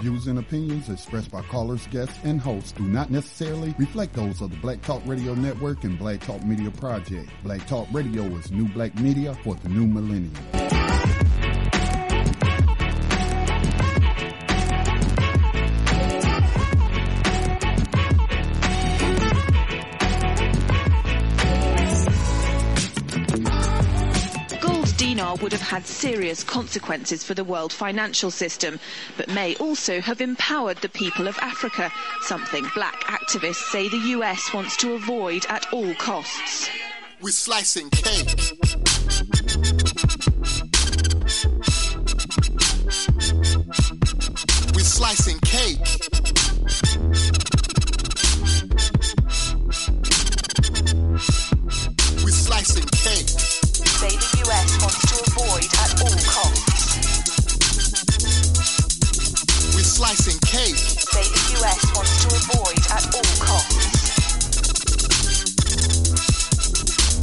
views and opinions expressed by callers, guests, and hosts do not necessarily reflect those of the Black Talk Radio Network and Black Talk Media Project. Black Talk Radio is new black media for the new millennium. Would have had serious consequences for the world financial system, but may also have empowered the people of Africa, something black activists say the US wants to avoid at all costs. We're slicing cake. We're slicing cake. We're slicing cake. Say the US wants to avoid at all costs. We're slicing cake. Say the US wants to avoid at all costs.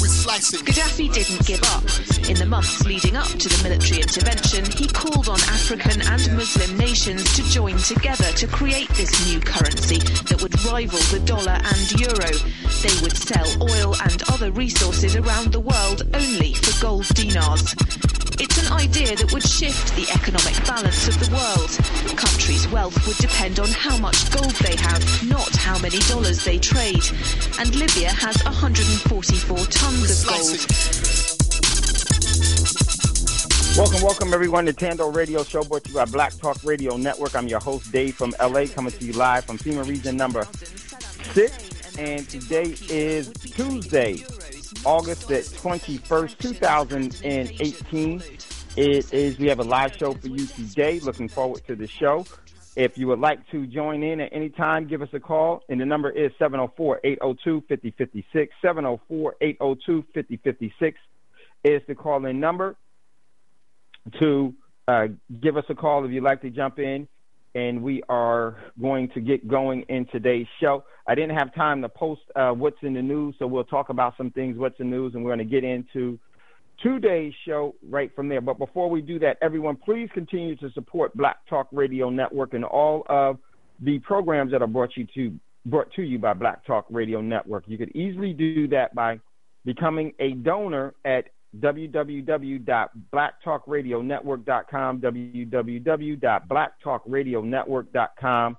We're slicing. Gaddafi didn't give up. In the months leading up to the military intervention, he called on African and Muslim nations to join together to create this new currency that would rival the dollar and euro. They would sell oil and other resources around the world only for gold dinars. It's an idea that would shift the economic balance of the world. Countries' wealth would depend on how much gold they have, not how many dollars they trade. And Libya has 144 tons of gold. Welcome everyone to Thando Radio Show, brought to you by Black Talk Radio Network. I'm your host, Dave from LA, coming to you live from FEMA region number 6. And today is Tuesday, August the 21st, 2018. We have a live show for you today. Looking forward to the show. If you would like to join in at any time, give us a call. And the number is 704-802-5056. 704-802-5056 is the call-in number to give us a call if you'd like to jump in. And we are going to get going in today's show. I didn't have time to post what's in the news, so we'll talk about some things, what's in the news, and we're going to get into today's show right from there. But before we do that, everyone, please continue to support Black Talk Radio Network and all of the programs that are brought to you by Black Talk Radio Network. You could easily do that by becoming a donor at www.blacktalkradionetwork.com, www.blacktalkradionetwork.com.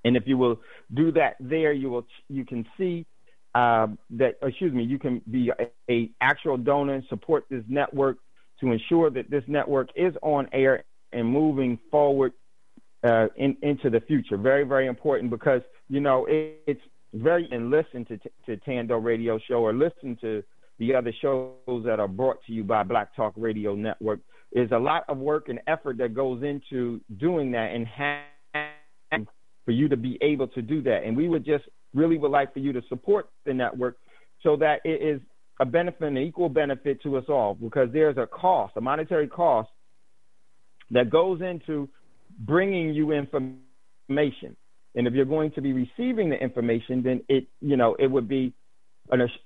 And if you will do that there, you can see you can be a actual donor and support this network to ensure that this network is on air and moving forward into the future. Very, very important, because, it's very, and listen to Thando Radio Show or listen to the other shows that are brought to you by Black Talk Radio Network. There's a lot of work and effort that goes into doing that and for you to be able to do that. And we would like for you to support the network so that it is a benefit, an equal benefit to us all, because there's a cost, a monetary cost that goes into bringing you information. And if you're going to be receiving the information, then it would be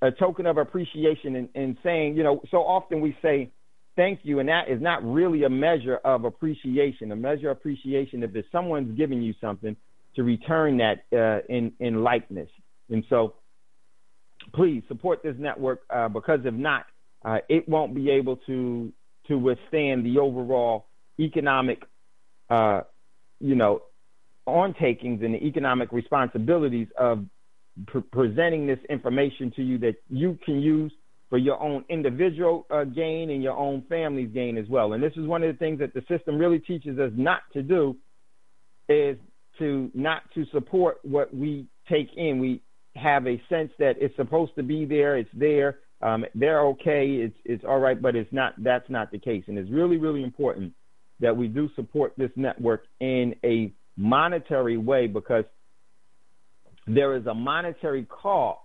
a token of appreciation and saying, so often we say thank you, and that is not really a measure of appreciation. A measure of appreciation, if someone's giving you something, to return that in likeness. And so please support this network, because if not, it won't be able to withstand the overall economic, ontakings and the economic responsibilities of presenting this information to you that you can use for your own individual gain and your own family's gain as well. And this is one of the things that the system really teaches us not to do, is not to support what we take in. We have a sense that it's supposed to be there, it's there, they're okay, it's all right, but that's not the case. And it's really, really important that we do support this network in a monetary way, because there is a monetary cost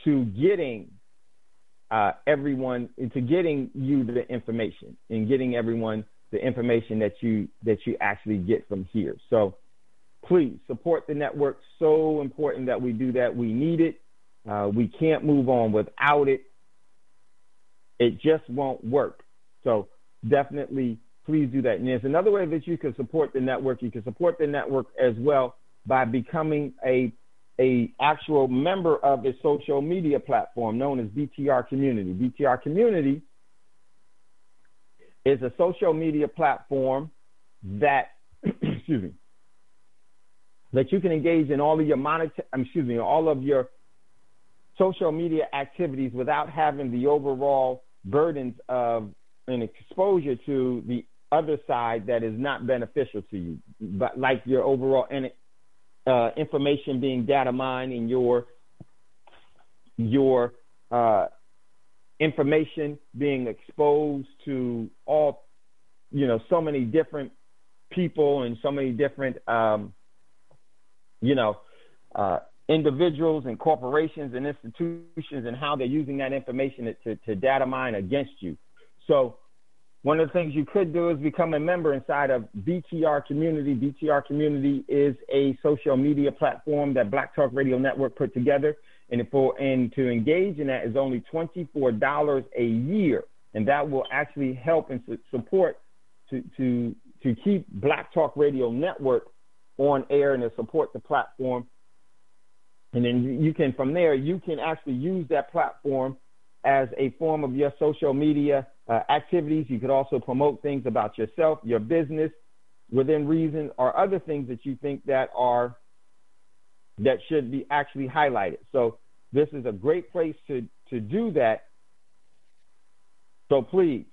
to getting getting you the information and getting everyone the information that you actually get from here. So please support the network. So important that we do that. We need it. We can't move on without it. It just won't work. So definitely please do that. And there's another way that you can support the network. You can support the network as well by becoming a actual member of a social media platform known as BTR Community. BTR Community is a social media platform that, excuse me, that you can engage in all of your all of your social media activities without having the overall burdens of an exposure to the other side that is not beneficial to you, but like your overall information being data mined and your information being exposed to all, so many different people and so many different, individuals and corporations and institutions and how they're using that information to data mine against you. So one of the things you could do is become a member inside of BTR Community. BTR Community is a social media platform that Black Talk Radio Network put together. And to engage in that is only $24 a year. And that will actually help and support to keep Black Talk Radio Network on air and to support the platform. And then from there, you can actually use that platform as a form of your social media activities. You could also promote things about yourself, your business, within reason, or other things that you think that should be actually highlighted. So this is a great place to do that. So please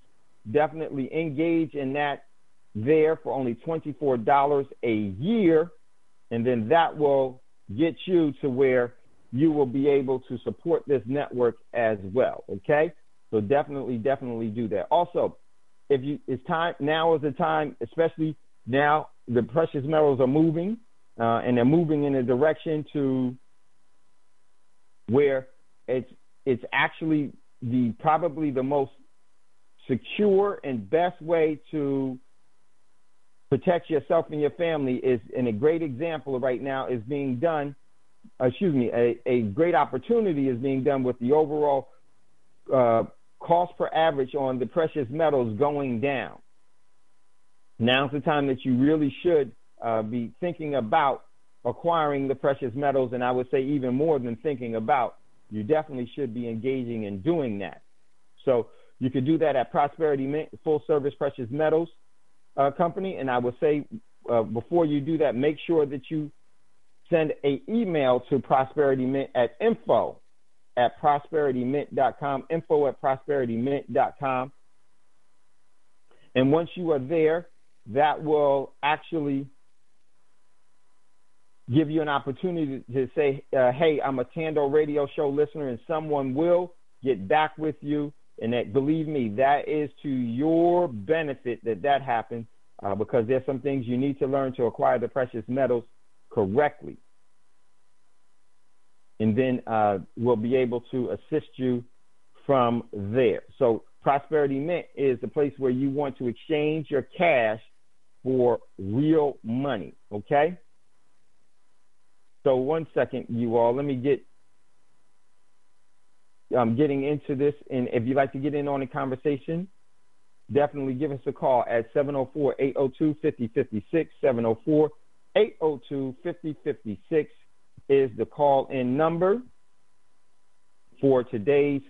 definitely engage in that there for only $24 a year, and then that will get you to where you will be able to support this network as well. Okay, so definitely do that. Also, now is the time, especially now the precious metals are moving, and they're moving in a direction to where it's actually probably the most secure and best way to protect yourself and your family is, and a great example right now is being done, a great opportunity is being done with the overall cost per average on the precious metals going down. Now's the time that you really should be thinking about acquiring the precious metals, and I would say even more than thinking about, you definitely should be engaging in doing that. So you could do that at Prosperity Mint, full-service precious metals company, and I would say before you do that, make sure that you send an email to Prosperity Mint at info@prosperitymint.com, info@prosperitymint.com. And once you are there, that will actually give you an opportunity to say, hey, I'm a Thando Radio Show listener, and someone will get back with you. And that, believe me, that is to your benefit that happens, because there's some things you need to learn to acquire the precious metals correctly. And then we'll be able to assist you from there. So Prosperity Mint is the place where you want to exchange your cash for real money, okay? So one second, you all. Let me getting into this, and if you'd like to get in on the conversation, definitely give us a call at 704-802-5056. 704-802-5056 is the call-in number for today's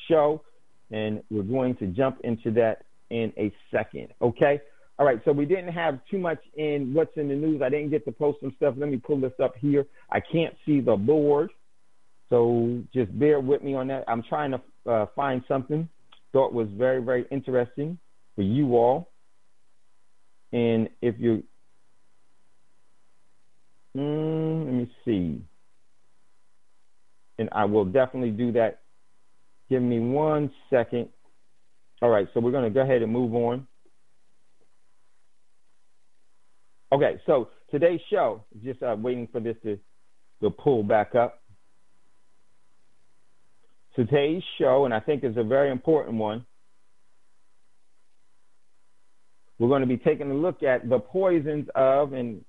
show, and we're going to jump into that in a second, okay? All right, so we didn't have too much in what's in the news. I didn't get to post some stuff. Let me pull this up here. I can't see the board, so just bear with me on that. I'm trying to find something. Thought was very, very interesting for you all. And if you, let me see. And I will definitely do that. Give me 1 second. All right, so we're going to go ahead and move on. Okay, so today's show, just waiting for this to pull back up. Today's show, and I think is a very important one, we're going to be taking a look at the poisons of, and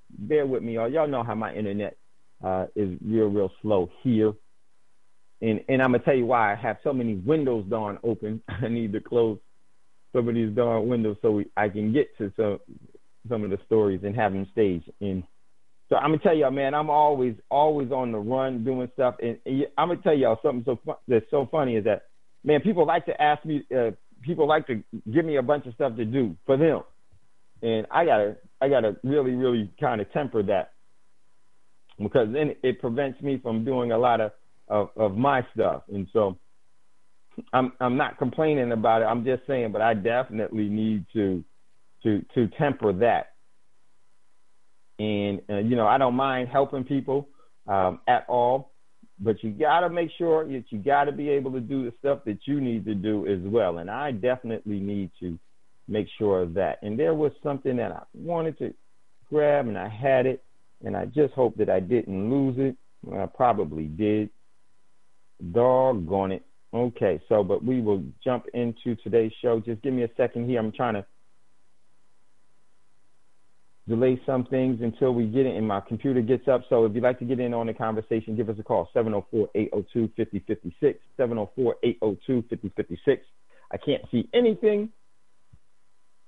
bear with me, y'all. Y'all know how my internet is real slow here. And I'm going to tell you why I have so many windows darn open. I need to close some of these darn windows so I can get to some of the stories and have them staged. And so I'm gonna tell y'all, man, I'm always on the run doing stuff. And I'm gonna tell y'all something that's so funny is that, man, people like to ask me, people like to give me a bunch of stuff to do for them, and I gotta really, really kind of temper that, because then it prevents me from doing a lot of my stuff. And so I'm not complaining about it. I'm just saying, but I definitely need to temper that. And I don't mind helping people at all, but you got to make sure that you got to be able to do the stuff that you need to do as well. And I definitely need to make sure of that. And there was something that I wanted to grab, and I had it, and I just hope that I didn't lose it. Well, I probably did. Doggone it. Okay, but we will jump into today's show. Just give me a second here. I'm trying to delay some things until we get in and my computer gets up. So if you'd like to get in on the conversation, give us a call, 704-802-5056, 704-802-5056. I can't see anything,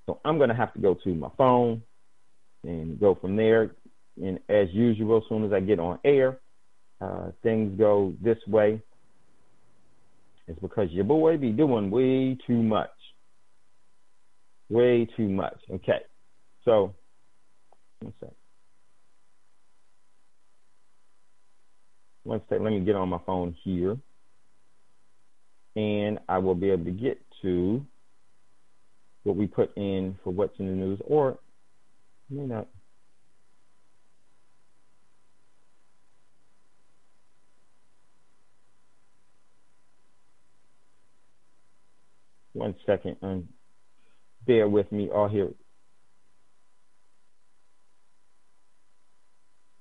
so I'm going to have to go to my phone and go from there. And as usual, as soon as I get on air, things go this way. It's because your boy be doing way too much. Way too much. Okay. So, one second. Let me get on my phone here. And I will be able to get to what we put in for what's in the news, or may not. One second, bear with me. Oh, here.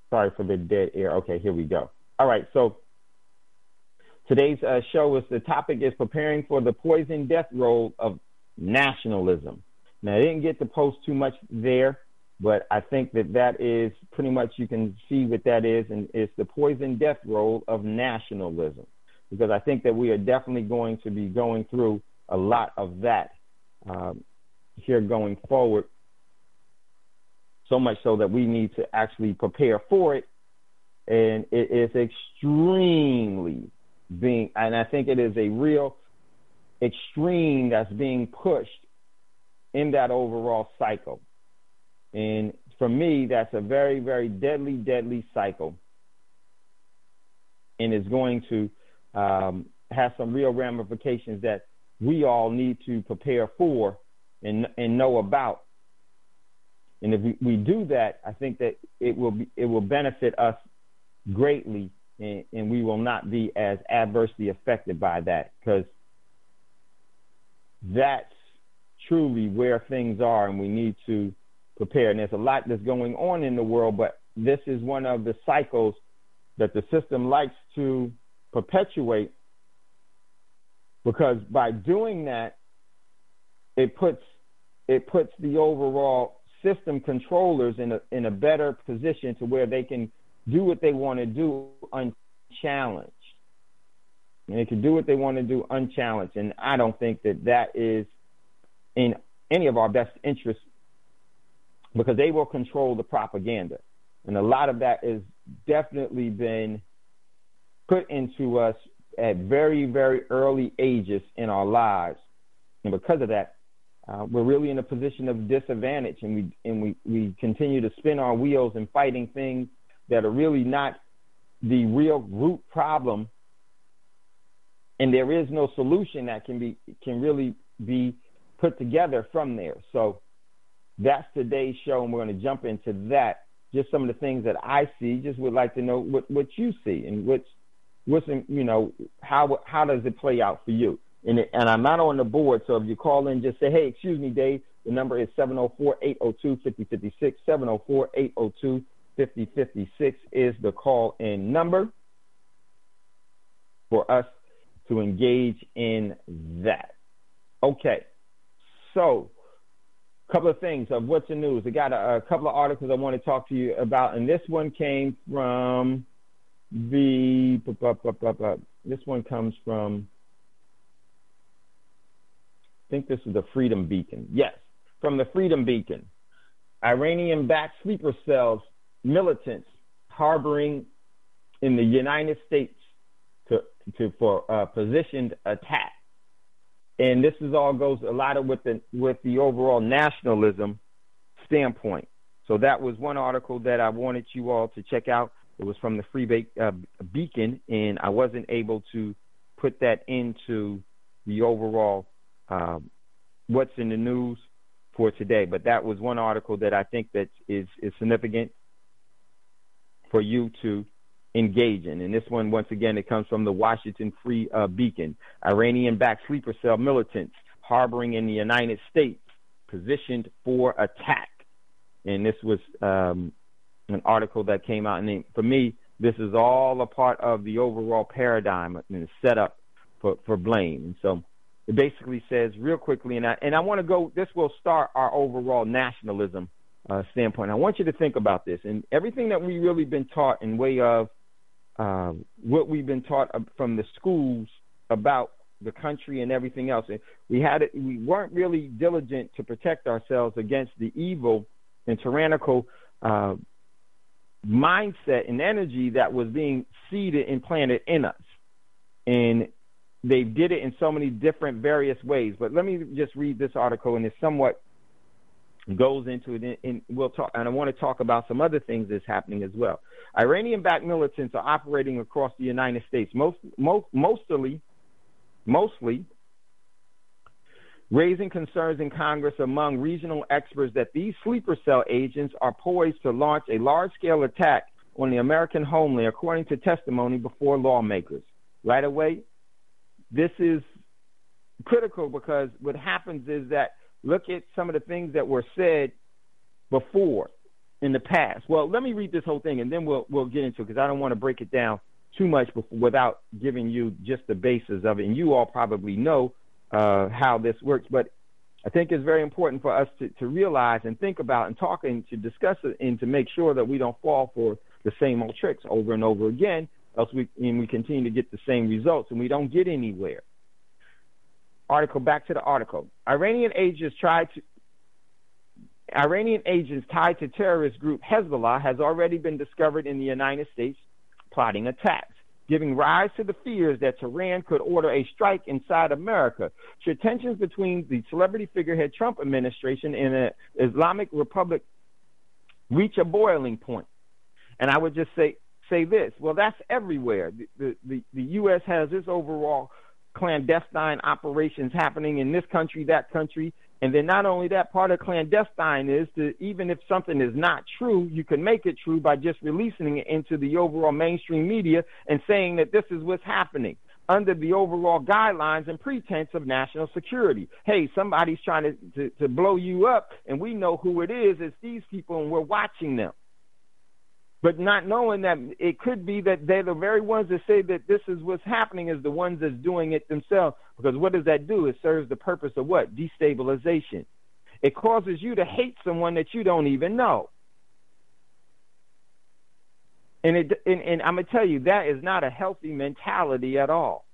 Sorry for the dead air. Okay, here we go. All right, so today's show is, the topic is preparing for the poison death roll of nationalism. Now, I didn't get to post too much there, but I think that is pretty much, you can see what that is, and it's the poison death roll of nationalism, because I think that we are definitely going to be going through a lot of that here going forward, so much so that we need to actually prepare for it. And it is extremely and I think it is a real extreme that's being pushed in that overall cycle. And for me, that's a very, very deadly, deadly cycle. And it's going to have some real ramifications that we all need to prepare for and know about. And if we do that, I think that it will benefit us greatly, and we will not be as adversely affected by that, because that's truly where things are, and we need to prepare. And there's a lot that's going on in the world, but this is one of the cycles that the system likes to perpetuate, because by doing that, it puts the overall system controllers in a better position to where they can do what they want to do unchallenged. And they can do what they want to do unchallenged. And I don't think that is in any of our best interests, because they will control the propaganda. And a lot of that has definitely been put into us at very, very early ages in our lives. And because of that, we're really in a position of disadvantage, and we continue to spin our wheels and fighting things that are really not the real root problem, and there is no solution that can really be put together from there. So that's today's show, and we're going to jump into that. Just some of the things that I see. Just would like to know what you see, and what's how does it play out for you? And I'm not on the board, so if you call in, just say, hey, excuse me, Dave. The number is 704-802-5056. 704-802-5056 is the call-in number for us to engage in that. Okay, so a couple of things of what's in news. I got a couple of articles I want to talk to you about, and this one came from this one comes from think this is the Freedom Beacon. Yes, from the Freedom Beacon. Iranian-backed sleeper cells, militants harboring in the United States for positioned attack. And this is all goes a lot of with the overall nationalism standpoint. So that was one article that I wanted you all to check out. It was from the Free Beacon, and I wasn't able to put that into the overall what's in the news for today. But that was one article that I think that is significant for you to engage in. And this one, once again, it comes from the Washington Free Beacon. Iranian-backed sleeper cell militants harboring in the United States, positioned for attack. And this was an article that came out. And for me, this is all a part of the overall paradigm and the setup for blame. And so it basically says real quickly, and I want to go, this will start our overall nationalism standpoint. I want you to think about this. And everything that we've really been taught in way of what we've been taught from the schools about the country and everything else. And we weren't really diligent to protect ourselves against the evil and tyrannical mindset and energy that was being seeded and planted in us. And they did it in so many different various ways. But let me just read this article, and it somewhat goes into it, and we'll talk. And I want to talk about some other things that's happening as well. Iranian-backed militants are operating across the United States, mostly raising concerns in Congress among regional experts that these sleeper cell agents are poised to launch a large-scale attack on the American homeland, according to testimony before lawmakers. Right away, this is critical because what happens is that look at some of the things that were said before in the past. Well, let me read this whole thing, and then we'll get into it because I don't want to break it down too much without giving you just the basis of it. And you all probably know how this works, but I think it's very important for us to realize and think about and talk and to discuss it and to make sure that we don't fall for the same old tricks over and over again, else we continue to get the same results and we don't get anywhere. Back to the article. Iranian agents tied to terrorist group Hezbollah has already been discovered in the United States plotting attacks, giving rise to the fears that Tehran could order a strike inside America. Should tensions between the celebrity figurehead Trump administration and the Islamic Republic reach a boiling point? And I would just say this. Well, that's everywhere. The U.S. has this overall clandestine operations happening in this country, that country. And then not only that, part of clandestine is to, even if something is not true, you can make it true by just releasing it into the overall mainstream media and saying that this is what's happening under the overall guidelines and pretense of national security. Hey, somebody's trying to blow you up, and we know who it is. It's these people, and we're watching them. But not knowing that it could be that they're the very ones that say that this is what's happening is the ones that's doing it themselves. Because what does that do? It serves the purpose of what? Destabilization. It causes you to hate someone that you don't even know. And I'm going to tell you, that is not a healthy mentality at all.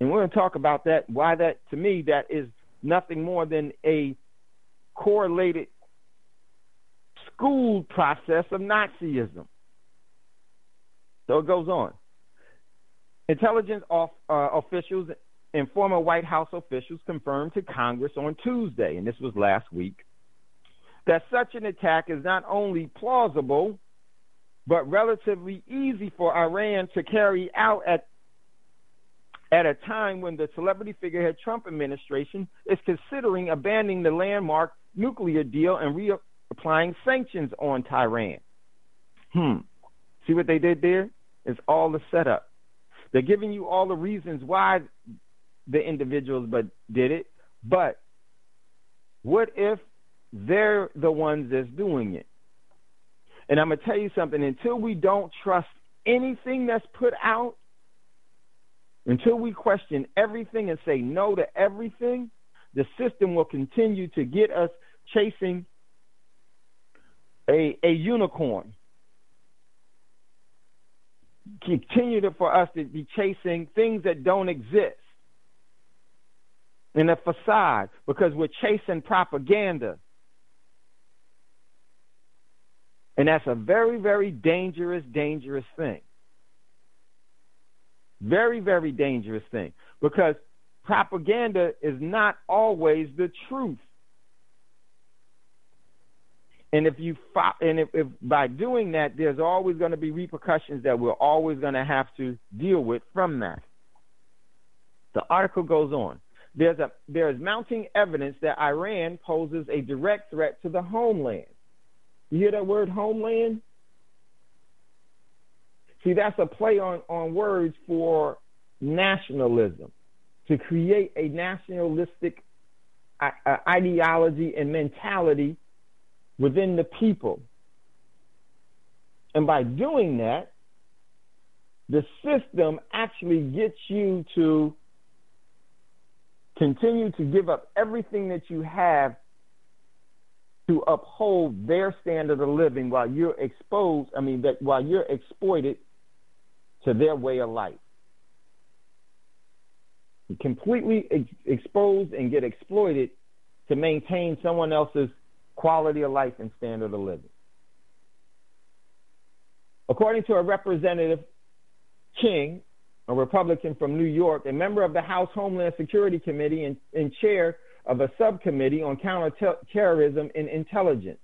And we're going to talk about that, why that, to me, that is nothing more than a correlated school process of Nazism. So it goes on. Intelligence officials and former White House officials confirmed to Congress on Tuesday, and this was last week, that such an attack is not only plausible, but relatively easy for Iran to carry out at a time when the celebrity figurehead Trump administration is considering abandoning the landmark nuclear deal and reapplying sanctions on Tehran. See what they did there? It's all the setup. They're giving you all the reasons why the individuals did it, but what if they're the ones that's doing it? And I'm going to tell you something, until we don't trust anything that's put out, until we question everything and say no to everything, the system will continue to get us chasing a unicorn. Continue for us to be chasing things that don't exist. and a facade because we're chasing propaganda. And that's a very, very dangerous thing. Very, very dangerous thing. Because propaganda is not always the truth. And if by doing that, there's always going to be repercussions that we're always going to have to deal with from that. The article goes on. There is mounting evidence that Iran poses a direct threat to the homeland. You hear that word, homeland? See, that's a play on words for nationalism, to create a nationalistic ideology and mentality within the people. And by doing that, the system actually gets you to continue to give up everything that you have to uphold their standard of living while you're while you're exploited to their way of life. You completely exposed and get exploited to maintain someone else's quality of life and standard of living. According to a Representative King, a Republican from New York, a member of the House Homeland Security Committee and chair of a subcommittee on counterterrorism and intelligence.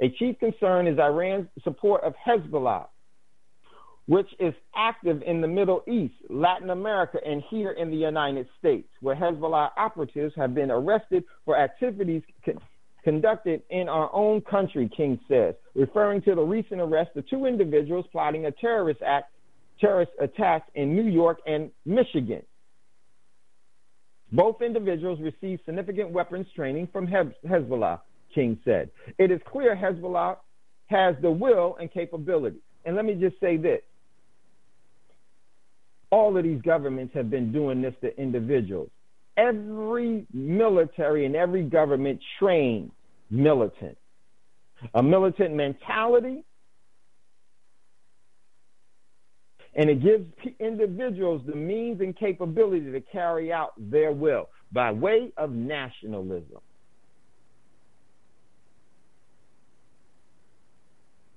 A chief concern is Iran's support of Hezbollah, which is active in the Middle East, Latin America, and here in the United States, where Hezbollah operatives have been arrested for activities conducted in our own country, King says, referring to the recent arrest of two individuals plotting a terrorist attack in New York and Michigan. Both individuals received significant weapons training from Hezbollah, King said. It is clear Hezbollah has the will and capability. And let me just say this. All of these governments have been doing this to individuals. Every military and every government trains militant. A militant mentality, and it gives individuals the means and capability to carry out their will by way of nationalism.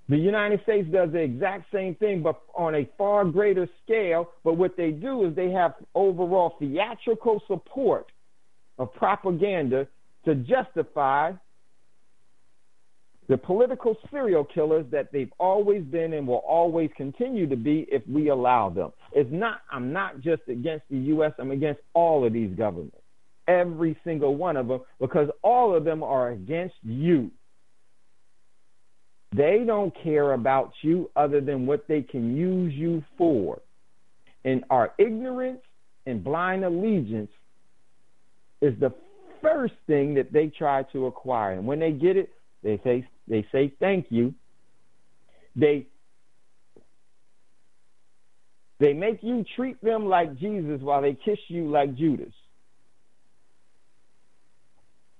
The United States does the exact same thing, but on a far greater scale. But what they do is they have overall theatrical support of propaganda to justify the political serial killers that they've always been and will always continue to be if we allow them. I'm not just against the U.S., I'm against all of these governments, every single one of them, because all of them are against you. They don't care about you other than what they can use you for. And our ignorance and blind allegiance is the first thing that they try to acquire. And when they get it, they say thank you. They make you treat them like Jesus while they kiss you like Judas.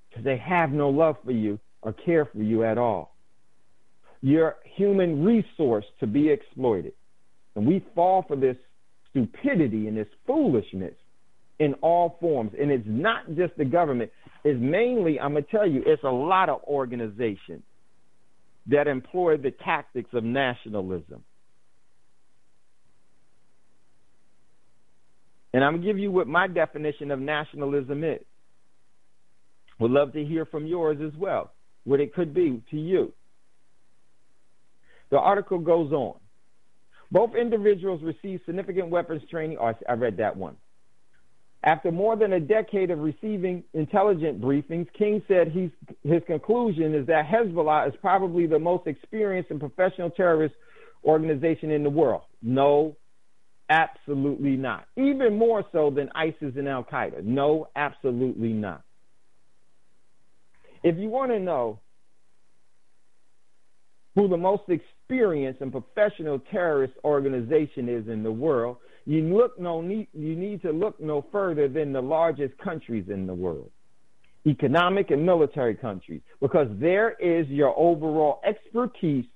Because they have no love for you or care for you at all. You're human resource to be exploited. And we fall for this stupidity and this foolishness in all forms. And it's not just the government. It's mainly, I'm going to tell you, it's a lot of organizations that employ the tactics of nationalism. And I'm going to give you what my definition of nationalism is. Would love to hear from yours as well, what it could be to you. The article goes on. Both individuals received significant weapons training. Oh, I read that one. After more than a decade of receiving intelligence briefings, King said his conclusion is that Hezbollah is probably the most experienced and professional terrorist organization in the world. No, absolutely not. Even more so than ISIS and Al-Qaeda. No, absolutely not. If you want to know who the most experienced and professional terrorist organization is in the world, you need to look no further than the largest countries in the world, economic and military countries, because there is your overall expertise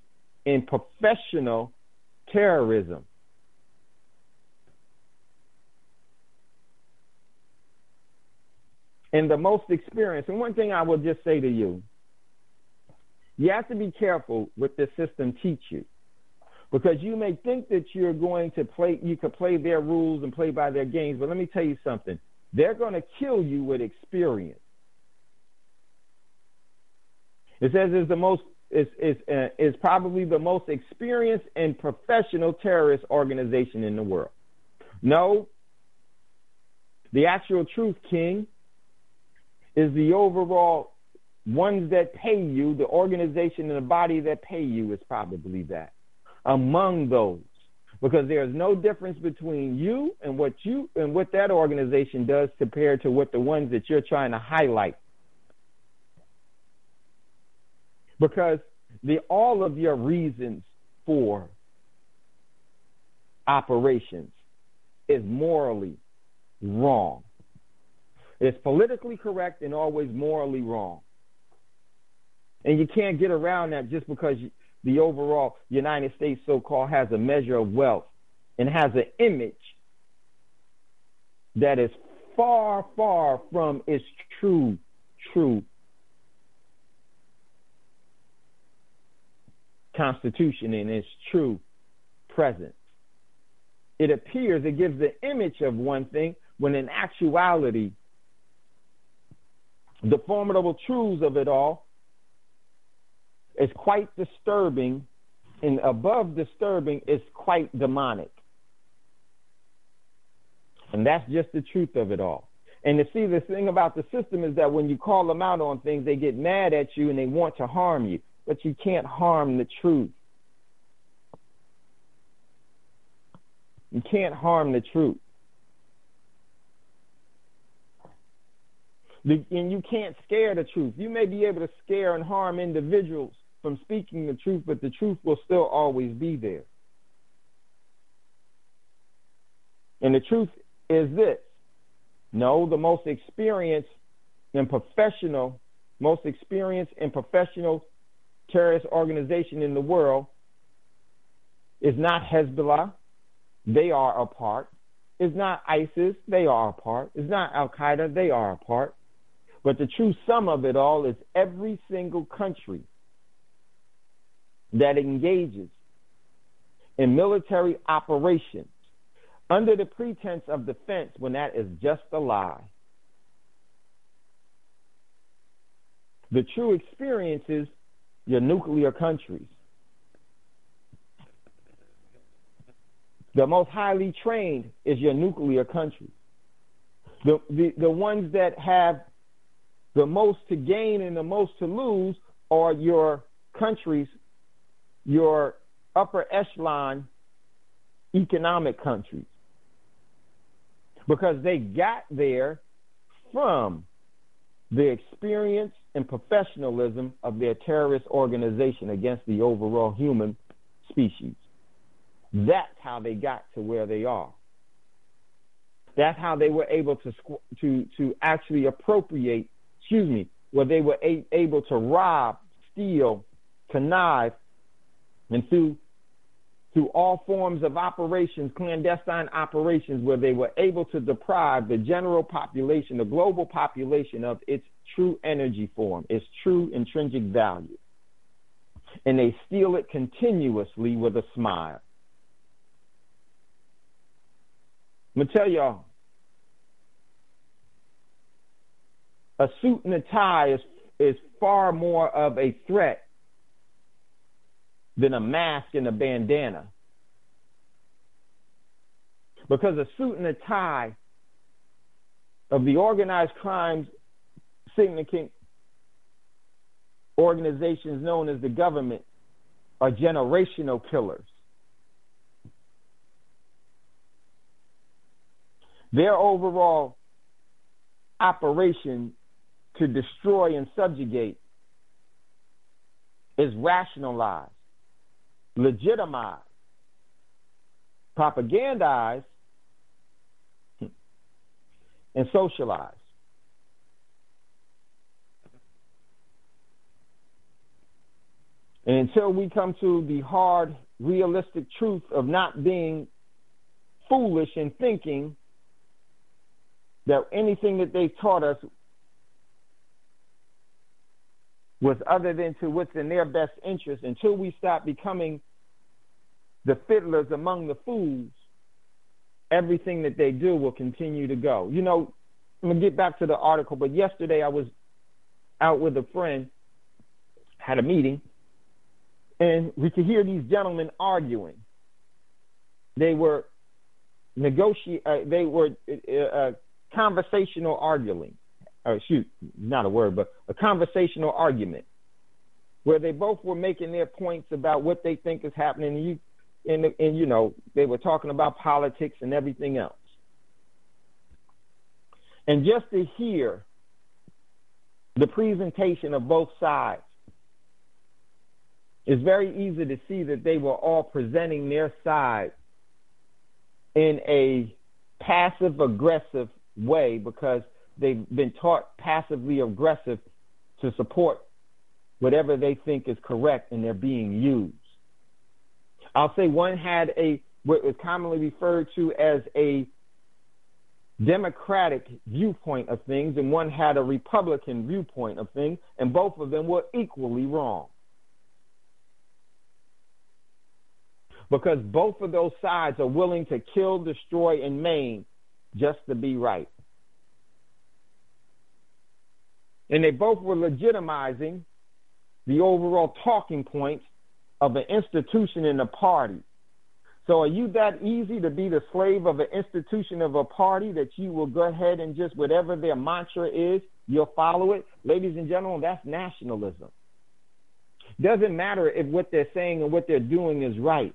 in professional terrorism. and the most experienced. And one thing I will just say to you, you have to be careful what this system teach you, because you may think that you're going to play, you could play their rules and play by their games, but let me tell you something. They're going to kill you with experience. It says is probably the most experienced and professional terrorist organization in the world. No, the actual truth, King, is the overall ones that pay you, the organization and the body that pay you is probably that. Among those, because there's no difference between you and what that organization does compared to what the ones that you're trying to highlight. Because all of your reasons for operations is morally wrong. It's politically correct and always morally wrong. And you can't get around that just because the overall United States so-called has a measure of wealth and has an image that is far, far from its true constitution and its true presence. It appears, it gives the image of one thing, when in actuality, the formidable truths of it all is quite disturbing, and above disturbing is quite demonic. And that's just the truth of it all. And to see, the thing about the system is that when you call them out on things, they get mad at you and they want to harm you. But you can't harm the truth. You can't harm the truth. And you can't scare the truth. You may be able to scare and harm individuals from speaking the truth, but the truth will still always be there. And the truth is this. No, the most experienced and professional terrorist organization in the world is not Hezbollah. They are a part. It's not ISIS. They are a part. It's not Al-Qaeda. They are a part. But the true sum of it all is every single country that engages in military operations under the pretense of defense, when that is just a lie. The true experience is your nuclear countries. The most highly trained is your nuclear countries. The ones that have the most to gain and the most to lose are your countries, your upper echelon economic countries, because they got there from the experience and professionalism of their terrorist organization against the overall human species. That's how they got to where they are. That's how they were able to actually appropriate, where they were able to rob, steal, connive, and through all forms of operations, clandestine operations, where they were able to deprive the general population, the global population, of its true energy form, its true intrinsic value. And they steal it continuously with a smile. I'm going to tell y'all, a suit and a tie is far more of a threat than a mask and a bandana. Because a suit and a tie of the organized crimes syndicate organizations known as the government are generational killers. Their overall operation to destroy and subjugate is rationalized, legitimized, propagandized, and socialized. And until we come to the hard, realistic truth of not being foolish in thinking that anything that they taught us was other than to what's in their best interest. Until we stop becoming the fiddlers among the fools, everything that they do will continue to go. You know, I'm going to get back to the article, but yesterday I was out with a friend, had a meeting, and we could hear these gentlemen arguing. They were conversational arguing. Not a word, but a conversational argument where they both were making their points about what they think is happening. And you know, they were talking about politics and everything else. And just to hear the presentation of both sides, it's very easy to see that they were all presenting their side in a passive-aggressive way because they've been taught passively aggressive to support whatever they think is correct, and they're being used. I'll say one had what is commonly referred to as a Democratic viewpoint of things, and one had a Republican viewpoint of things, and both of them were equally wrong. Because both of those sides are willing to kill, destroy, and maim just to be right. And they both were legitimizing the overall talking points of an institution in a party. So are you that easy to be the slave of an institution of a party that you will go ahead and just whatever their mantra is, you'll follow it? Ladies and gentlemen, that's nationalism. Doesn't matter if what they're saying and what they're doing is right.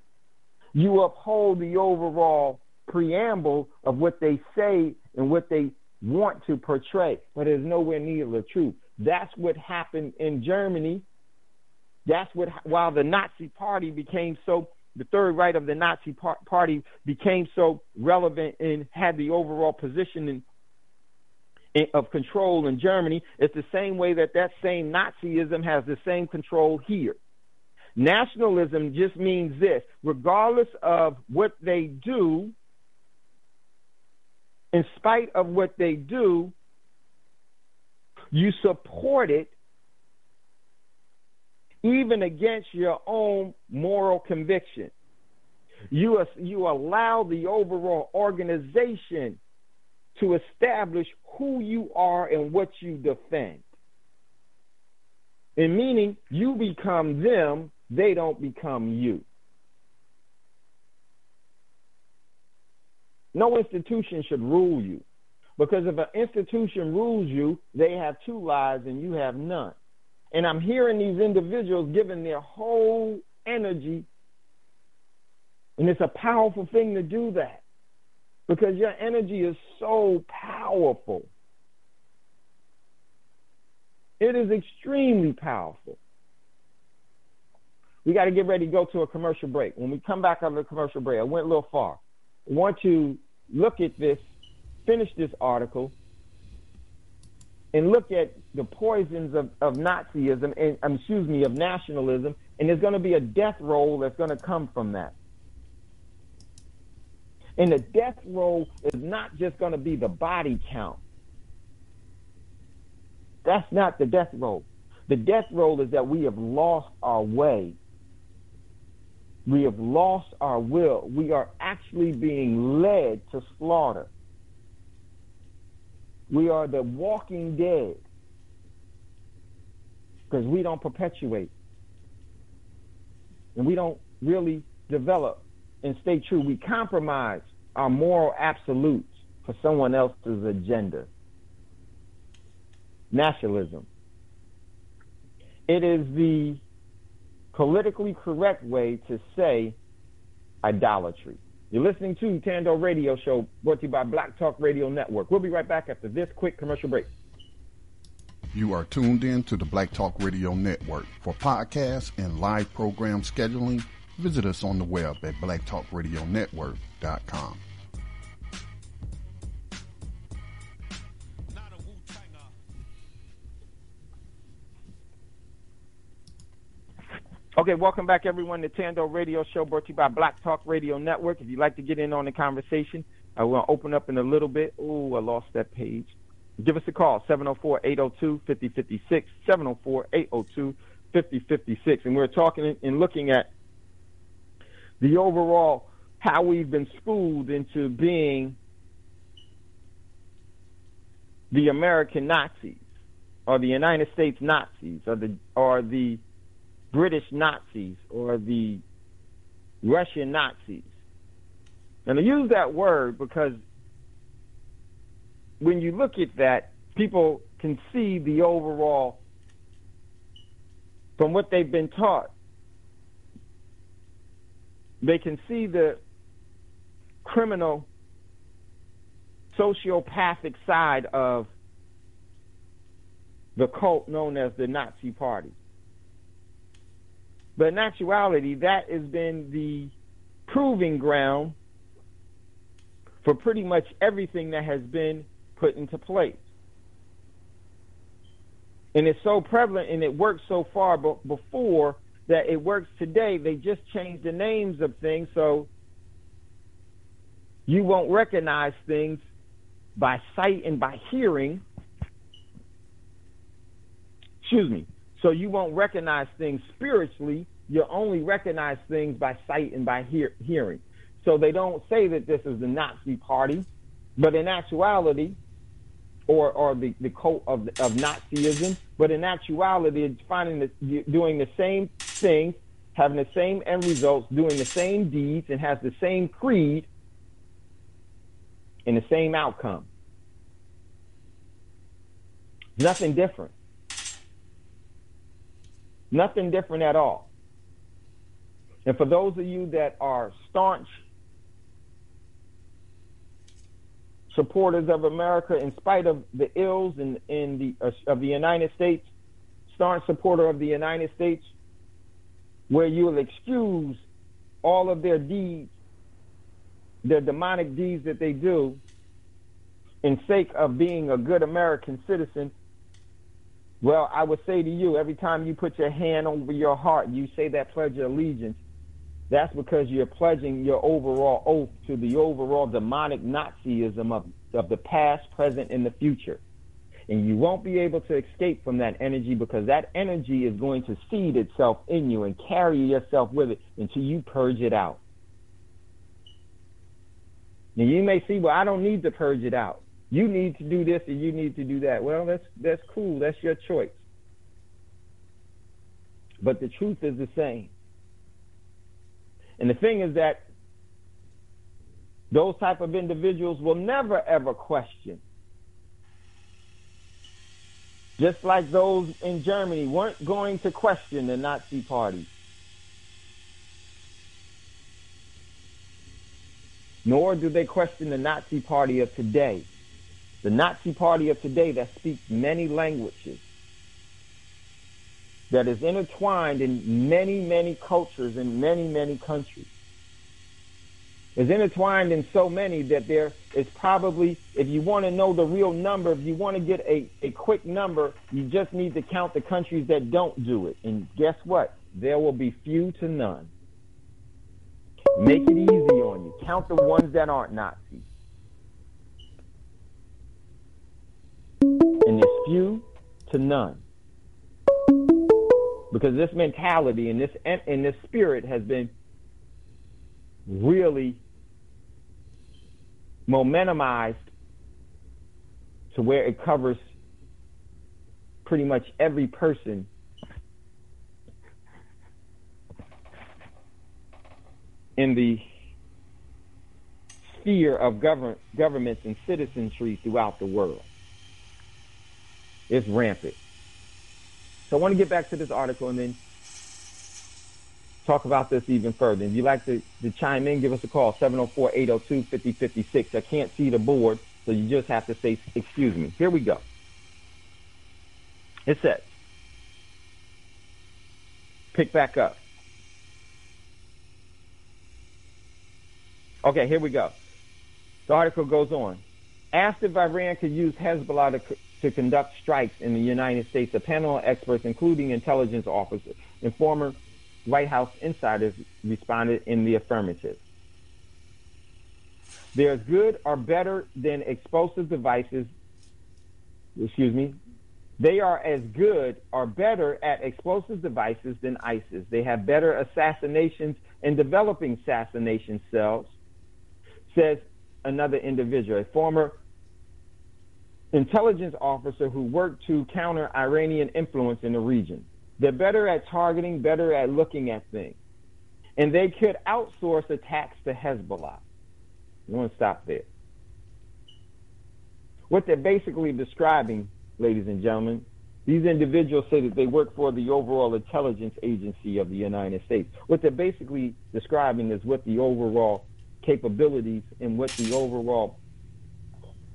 You uphold the overall preamble of what they say and what they want to portray, but it's nowhere near the truth. That's what happened in Germany. That's what, while the Nazi Party became so, the Third Reich of the Nazi Party became so relevant and had the overall position of control in Germany, it's the same way that same Nazism has the same control here. Nationalism just means this: regardless of what they do, in spite of what they do, you support it even against your own moral conviction. You allow the overall organization to establish who you are and what you defend. And meaning you become them, they don't become you. No institution should rule you, because if an institution rules you, they have two lives and you have none. And I'm hearing these individuals giving their whole energy, and it's a powerful thing to do that, because your energy is so powerful. It is extremely powerful. We got to get ready to go to a commercial break. When we come back out of the commercial break, I went a little far. I want to look at this, finish this article, and look at the poisons of Nazism, and of nationalism, and there's going to be a death roll that's going to come from that. And the death roll is not just going to be the body count. That's not the death roll. The death roll is that we have lost our way. We have lost our will. We are actually being led to slaughter. We are the walking dead because we don't perpetuate. And we don't really develop and stay true. We compromise our moral absolutes for someone else's agenda. Nationalism. It is the politically correct way to say idolatry. You're listening to Thando Radio Show, brought to you by Black Talk Radio Network. We'll be right back after this quick commercial break. You are tuned in to the Black Talk Radio Network. For podcasts and live program scheduling, visit us on the web at blacktalkradionetwork.com. Okay, welcome back, everyone, to Thando Radio Show, brought to you by Black Talk Radio Network. If you'd like to get in on the conversation, I will open up in a little bit. Oh, I lost that page. give us a call, 704-802-5056, 704-802-5056. And we're talking and looking at the overall, how we've been schooled into being the American Nazis, or the United States Nazis, or the British Nazis, or the Russian Nazis. And I use that word because when you look at that, people can see the overall, from what they've been taught, they can see the criminal, sociopathic side of the cult known as the Nazi Party. But in actuality, that has been the proving ground for pretty much everything that has been put into place. And it's so prevalent and it worked so far before that it works today. They just changed the names of things so you won't recognize things by sight and by hearing. So you won't recognize things spiritually. You'll only recognize things by sight and by hearing. So they don't say that this is the Nazi Party, but in actuality, or the cult of Nazism, but in actuality, it's doing the same things, having the same end results, doing the same deeds, and has the same creed and the same outcome. Nothing different. Nothing different at all. And for those of you that are staunch supporters of America, in spite of the ills of the United States, staunch supporter of the United States, where you will excuse all of their deeds, their demonic deeds that they do, in sake of being a good American citizen. Well, I would say to you, every time you put your hand over your heart, you say that pledge of allegiance, that's because you're pledging your overall oath to the overall demonic Nazism of the past, present, and the future. And you won't be able to escape from that energy, because that energy is going to seed itself in you and carry yourself with it until you purge it out. Now, you may see, well, I don't need to purge it out. You need to do this and you need to do that. Well, that's cool. That's your choice. But the truth is the same. And the thing is that those type of individuals will never, ever question. Just like those in Germany weren't going to question the Nazi Party. Nor do they question the Nazi Party of today. The Nazi Party of today that speaks many languages, that is intertwined in many, many cultures in many, many countries, is intertwined in so many that there is probably, if you want to know the real number, if you want to get a quick number, you just need to count the countries that don't do it. And guess what? There will be few to none. Make it easy on you. Count the ones that aren't Nazis. And there's few to none. Because this mentality and this spirit has been really momentumized to where it covers pretty much every person in the sphere of governments and citizenry throughout the world. It's rampant. So I want to get back to this article and then talk about this even further. If you'd like to chime in, give us a call, 704-802-5056. I can't see the board, so you just have to say, excuse me. Here we go. It says, pick back up. Okay, here we go. The article goes on. Asked if Iran could use Hezbollah to conduct strikes in the United States, a panel of experts, including intelligence officers and former White House insiders, responded in the affirmative. There's good or better than explosive devices they are as good or better at explosive devices than ISIS. They have better assassinations and developing assassination cells, says another individual, a former intelligence officer who worked to counter Iranian influence in the region. They're better at targeting, better at looking at things. And they could outsource attacks to Hezbollah. I want to stop there. What they're basically describing, ladies and gentlemen, these individuals say that they work for the overall intelligence agency of the United States. What they're basically describing is what the overall capabilities and what the overall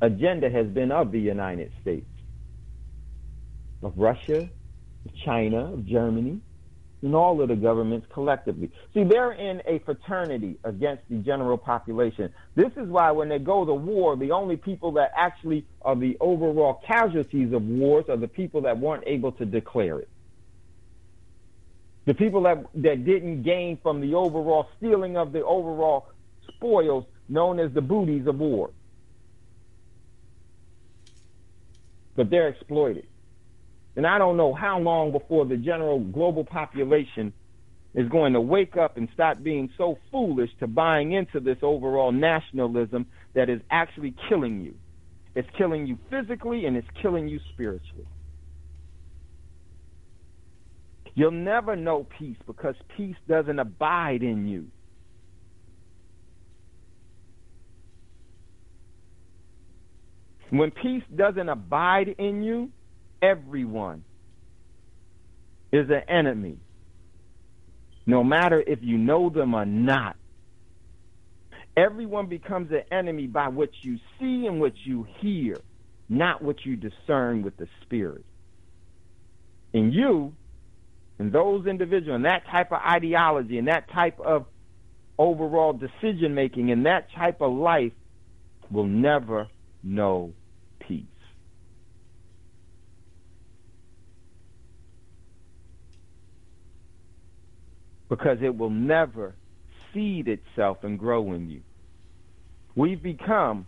agenda has been of the United States, of Russia, of China, of Germany, and all of the governments collectively. See, they're in a fraternity against the general population. This is why when they go to war, the only people that actually are the overall casualties of wars are the people that weren't able to declare it. The people that didn't gain from the overall stealing of the overall spoils known as the booties of war. But they're exploited. And I don't know how long before the general global population is going to wake up and stop being so foolish to buying into this overall nationalism that is actually killing you. It's killing you physically and it's killing you spiritually. You'll never know peace because peace doesn't abide in you. When peace doesn't abide in you, everyone is an enemy, no matter if you know them or not. Everyone becomes an enemy by what you see and what you hear, not what you discern with the spirit. And you and those individuals and that type of ideology and that type of overall decision making and that type of life will never know peace. Because it will never seed itself and grow in you. We've become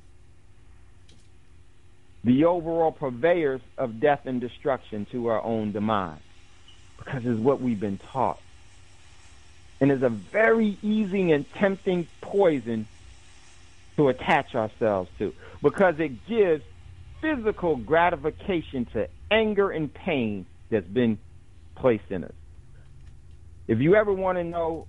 the overall purveyors of death and destruction to our own demise. Because it's what we've been taught. And it's a very easy and tempting poison to attach ourselves to. Because it gives physical gratification to anger and pain that's been placed in us. If you ever want to know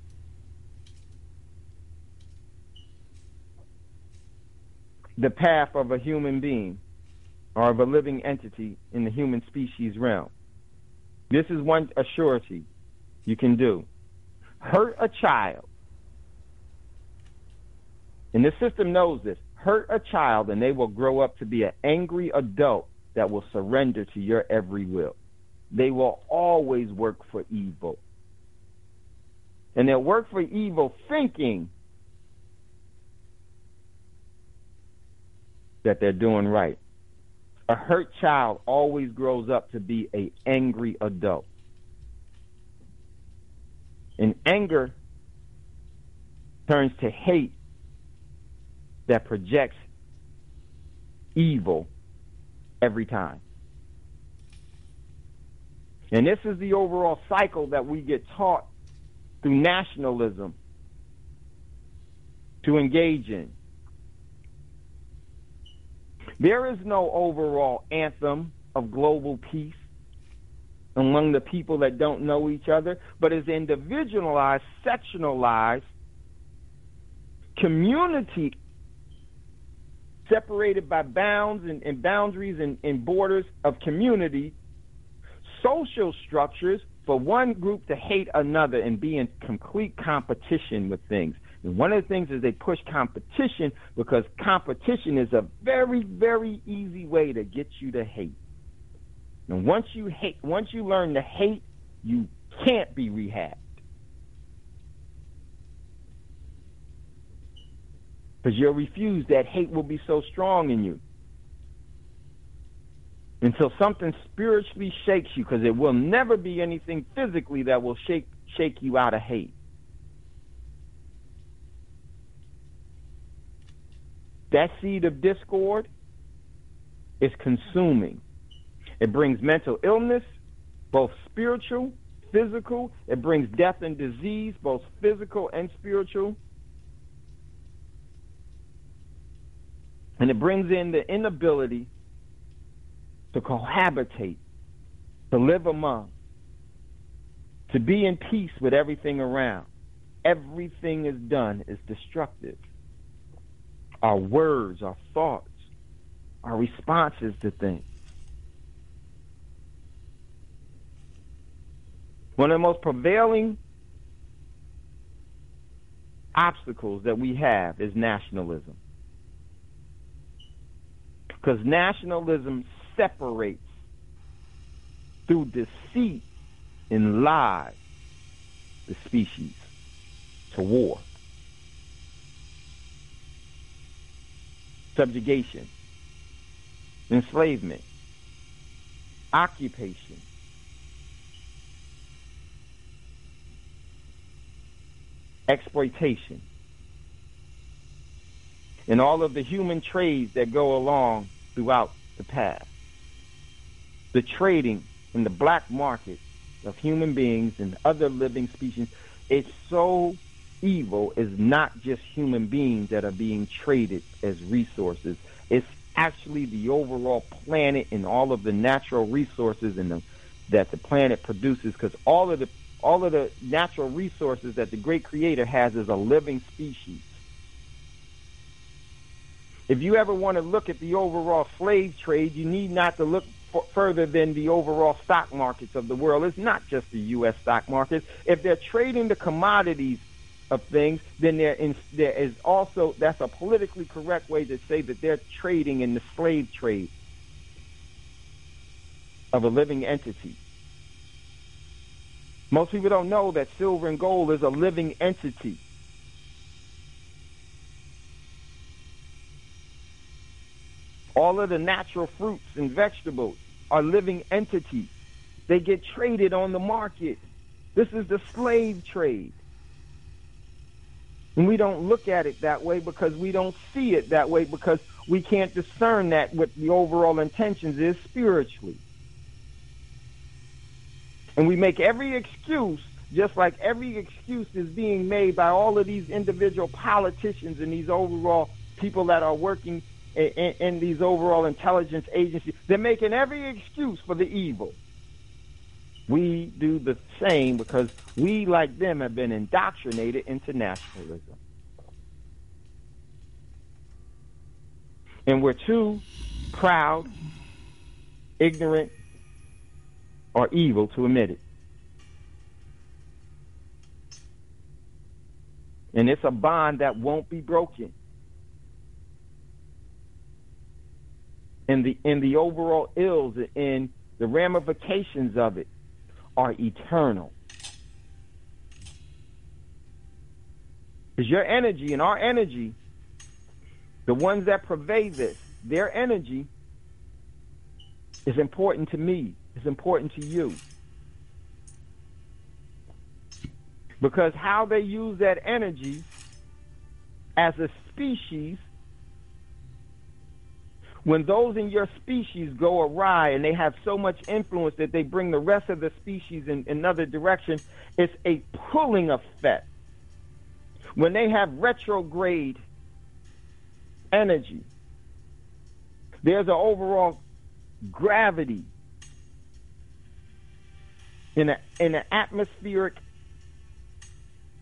the path of a human being or of a living entity in the human species realm, this is one assurity you can do. Hurt a child. And the system knows this. Hurt a child and they will grow up to be an angry adult that will surrender to your every will. They will always work for evil. And they'll work for evil thinking that they're doing right. A hurt child always grows up to be an angry adult. And anger turns to hate that projects evil every time. And this is the overall cycle that we get taught through nationalism to engage in. There is no overall anthem of global peace among the people that don't know each other, but is individualized, sectionalized, community separated by bounds and boundaries and borders of community, social structures for one group to hate another and be in complete competition with things. And one of the things is they push competition because competition is a very, very easy way to get you to hate. And once you learn to hate, you can't be rehabbed. Because you'll refuse. That hate will be so strong in you. Until something spiritually shakes you, because it will never be anything physically that will shake you out of hate. That seed of discord is consuming. It brings mental illness, both spiritual, physical. It brings death and disease, both physical and spiritual. And it brings in the inability to cohabitate, to live among, to be in peace with everything around. Everything is done is destructive. Our words, our thoughts, our responses to things. One of the most prevailing obstacles that we have is nationalism. Because nationalism separates through deceit and lies the species to war, subjugation, enslavement, occupation, exploitation, and all of the human trades that go along throughout the past. The trading in the black market of human beings and other living species, it's so evil. It's not just human beings that are being traded as resources. It's actually the overall planet and all of the natural resources that the planet produces, because all of the natural resources that the great creator has is a living species. If you ever want to look at the overall slave trade, you need not to look further than the overall stock markets of the world. It's not just the U.S. stock markets. If they're trading the commodities of things, then there is also, that's a politically correct way to say that they're trading in the slave trade of a living entity. Most people don't know that silver and gold is a living entity. All of the natural fruits and vegetables are living entities. They get traded on the market. This is the slave trade. And we don't look at it that way because we don't see it that way, because we can't discern that what the overall intentions is spiritually. And we make every excuse, just like every excuse is being made by all of these individual politicians and these overall people that are working in these overall intelligence agencies. They're making every excuse for the evil. We do the same because we, like them, have been indoctrinated into nationalism. And we're too proud, ignorant, or evil to admit it. And it's a bond that won't be broken. And the overall ills and the ramifications of it are eternal. Because your energy and our energy, the ones that pervade this, their energy is important to me. It's important to you. Because how they use that energy as a species, when those in your species go awry and they have so much influence that they bring the rest of the species in another direction, it's a pulling effect. When they have retrograde energy, there's an overall gravity in an atmospheric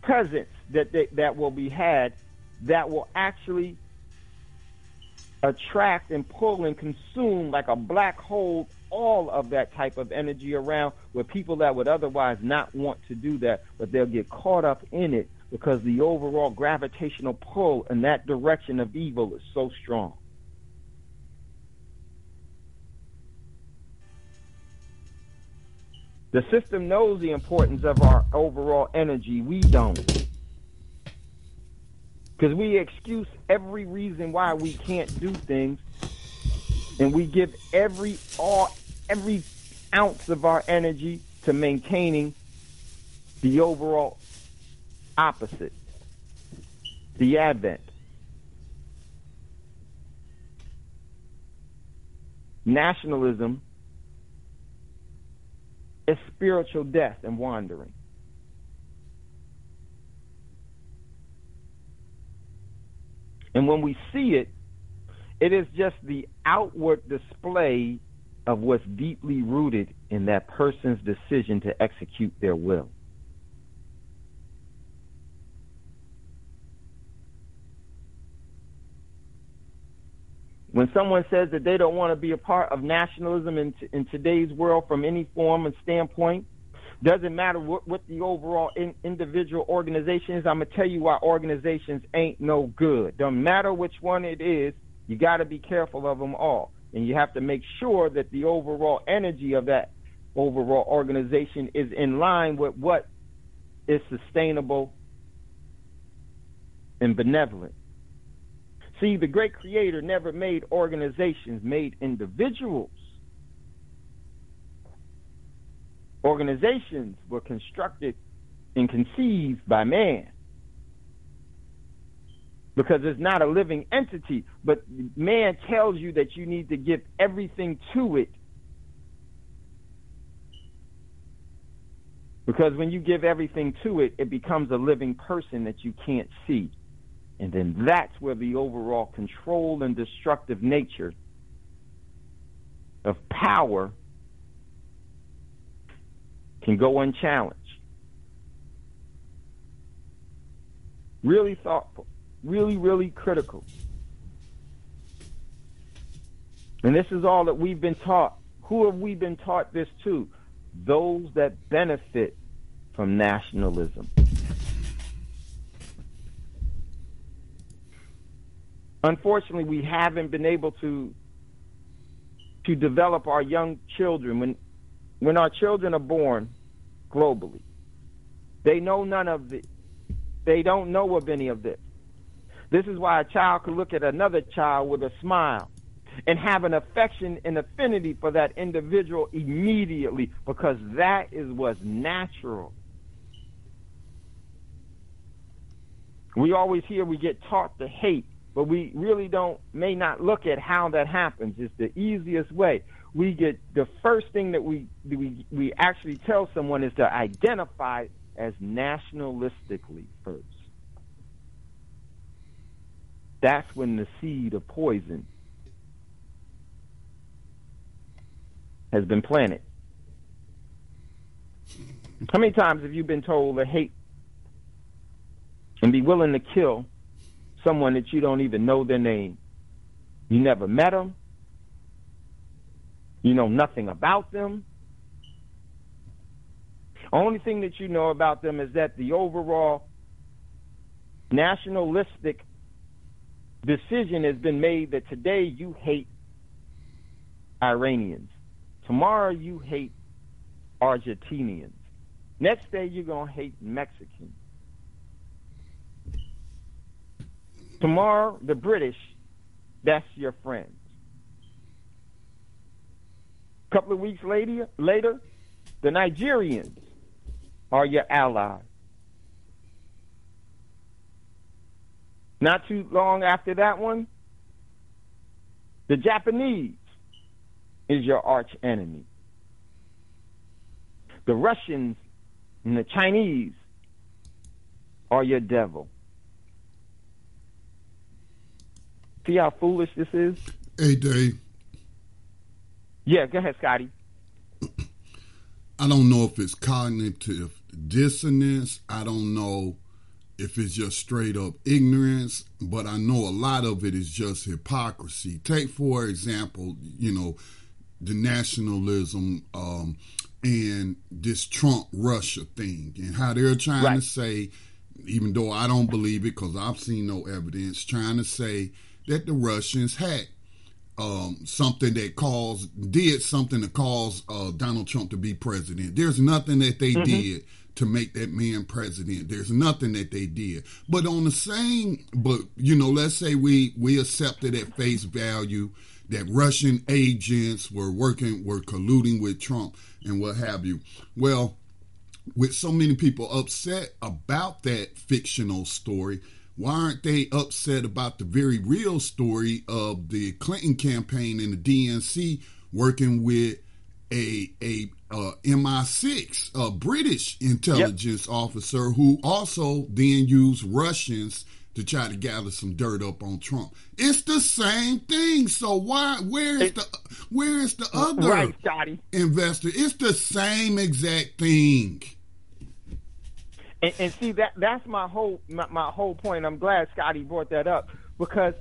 presence that will be had, that will actually attract and pull and consume like a black hole all of that type of energy around, with people that would otherwise not want to do that, but they'll get caught up in it because the overall gravitational pull in that direction of evil is so strong. The system knows the importance of our overall energy. We don't. Because we excuse every reason why we can't do things, and we give every ounce of our energy to maintaining the overall opposite, the advent. Nationalism is spiritual death and wandering. And when we see it, it is just the outward display of what's deeply rooted in that person's decision to execute their will. When someone says that they don't want to be a part of nationalism in today's world from any form and standpoint, doesn't matter what the overall individual organization is. I'm going to tell you why organizations ain't no good. Don't matter which one it is, you got to be careful of them all. And you have to make sure that the overall energy of that overall organization is in line with what is sustainable and benevolent. See, the great creator never made organizations, made individuals. Organizations were constructed and conceived by man because it's not a living entity, but man tells you that you need to give everything to it. Because when you give everything to it, it becomes a living person that you can't see. And then that's where the overall control and destructive nature of power can go unchallenged. Really thoughtful, really, really critical. And this is all that we've been taught. Who have we been taught this to? Those that benefit from nationalism. Unfortunately, we haven't been able to develop our young children. When our children are born globally, they know none of this. They don't know of any of this. This is why a child could look at another child with a smile and have an affection and affinity for that individual immediately, because that is what's natural. We always hear we get taught to hate, but we really may not look at how that happens. It's the easiest way. We get the first thing that we actually tell someone is to identify as nationalistically first. That's when the seed of poison has been planted. How many times have you been told to hate and be willing to kill someone that you don't even know their name? You never met them. You know nothing about them. Only thing that you know about them is that the overall nationalistic decision has been made that today you hate Iranians. Tomorrow you hate Argentinians. Next day you're going to hate Mexicans. Tomorrow, the British, that's your friends. A couple of weeks later, the Nigerians are your allies. Not too long after that one, the Japanese is your arch enemy. The Russians and the Chinese are your devil. See how foolish this is? Hey, Dave. Yeah, go ahead, Scotty. I don't know if it's cognitive dissonance. I don't know if it's just straight up ignorance, but I know a lot of it is just hypocrisy. Take, for example, the nationalism and this Trump-Russia thing and how they're trying to say, even though I don't believe it because I've seen no evidence, trying to say that the Russians had something that did something to cause Donald Trump to be president. There's nothing that they did to make that man president. There's nothing that they did. But let's say we accepted at face value that Russian agents were colluding with Trump and what have you. Well, with so many people upset about that fictional story, why aren't they upset about the very real story of the Clinton campaign and the DNC working with MI6, a British intelligence officer who also then used Russians to try to gather some dirt up on Trump. It's the same thing. So where is the other right, Scotty. investor? It's the same exact thing. And see that's my whole point. I'm glad Scotty brought that up, because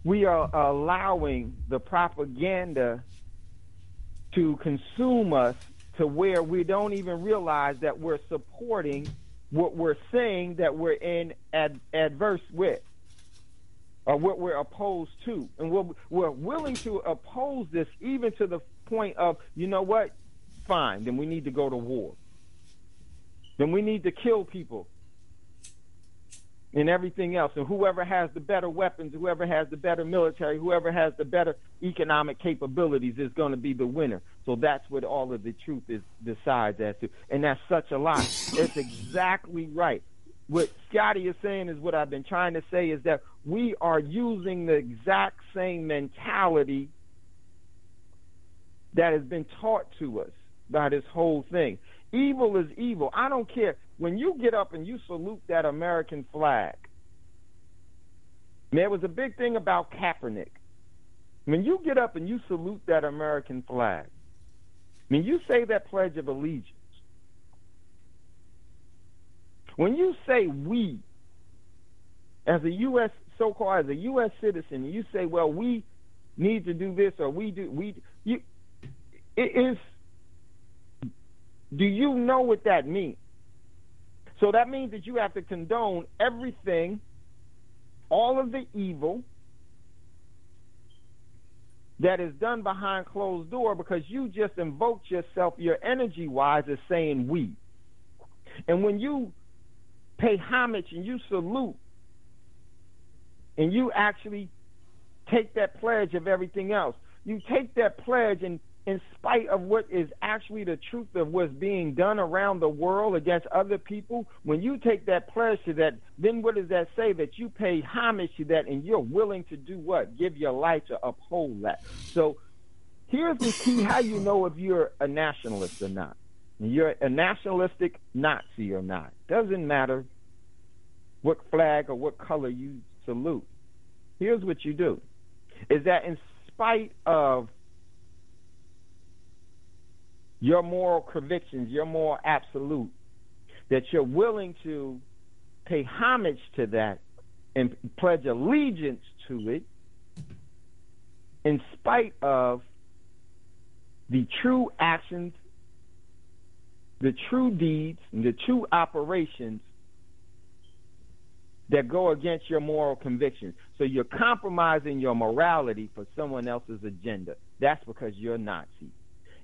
we are allowing the propaganda to consume us to where we don't even realize that we're supporting what we're saying that we're in adverse with, or what we're opposed to. And we're willing to oppose this even to the point of, you know what, fine, then we need to go to war. Then we need to kill people and everything else. And whoever has the better weapons, whoever has the better military, whoever has the better economic capabilities is going to be the winner. So that's what all of the truth is decides as to. And that's such a lie. It's exactly right. What Scotty is saying is what I've been trying to say, is that we are using the exact same mentality that has been taught to us by this whole thing. Evil is evil. I don't care. When you get up and you salute that American flag, there was a big thing about Kaepernick. When you get up and you salute that American flag, when you say that Pledge of Allegiance, when you say we, as a U.S., so-called as a U.S. citizen, you say, well, we need to do this, or it is, do you know what that means? So that means that you have to condone everything, all of the evil that is done behind closed door, because you just invoked yourself, your energy-wise, as saying we. And when you pay homage and you salute and you actually take that pledge of everything else, you take that pledge, and in spite of what is actually the truth of what's being done around the world against other people, when you take that pledge to that, then what does that say? That you pay homage to that, and you're willing to do what? Give your life to uphold that. So here's the key, how you know if you're a nationalist or not. You're a nationalistic Nazi or not. Doesn't matter what flag or what color you salute. Here's what you do, is that in spite of your moral convictions, your moral absolute, that you're willing to pay homage to that and pledge allegiance to it, in spite of the true actions, the true deeds, and the true operations that go against your moral convictions. So you're compromising your morality for someone else's agenda. That's because you're a Nazi.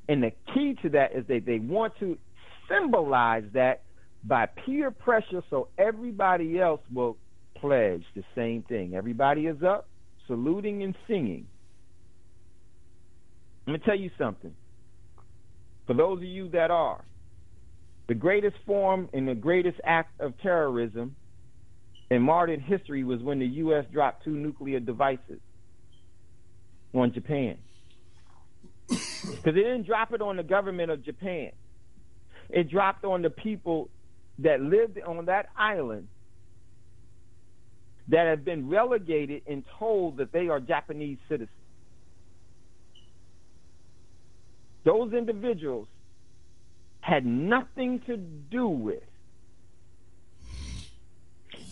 And the key to that is that they want to symbolize that by peer pressure, so everybody else will pledge the same thing. Everybody is up, saluting and singing. Let me tell you something. For those of you that are, the greatest form and the greatest act of terrorism in modern history was when the U.S. dropped 2 nuclear devices on Japan. Because it didn't drop it on the government of Japan. It dropped on the people that lived on that island that have been relegated and told that they are Japanese citizens. Those individuals had nothing to do with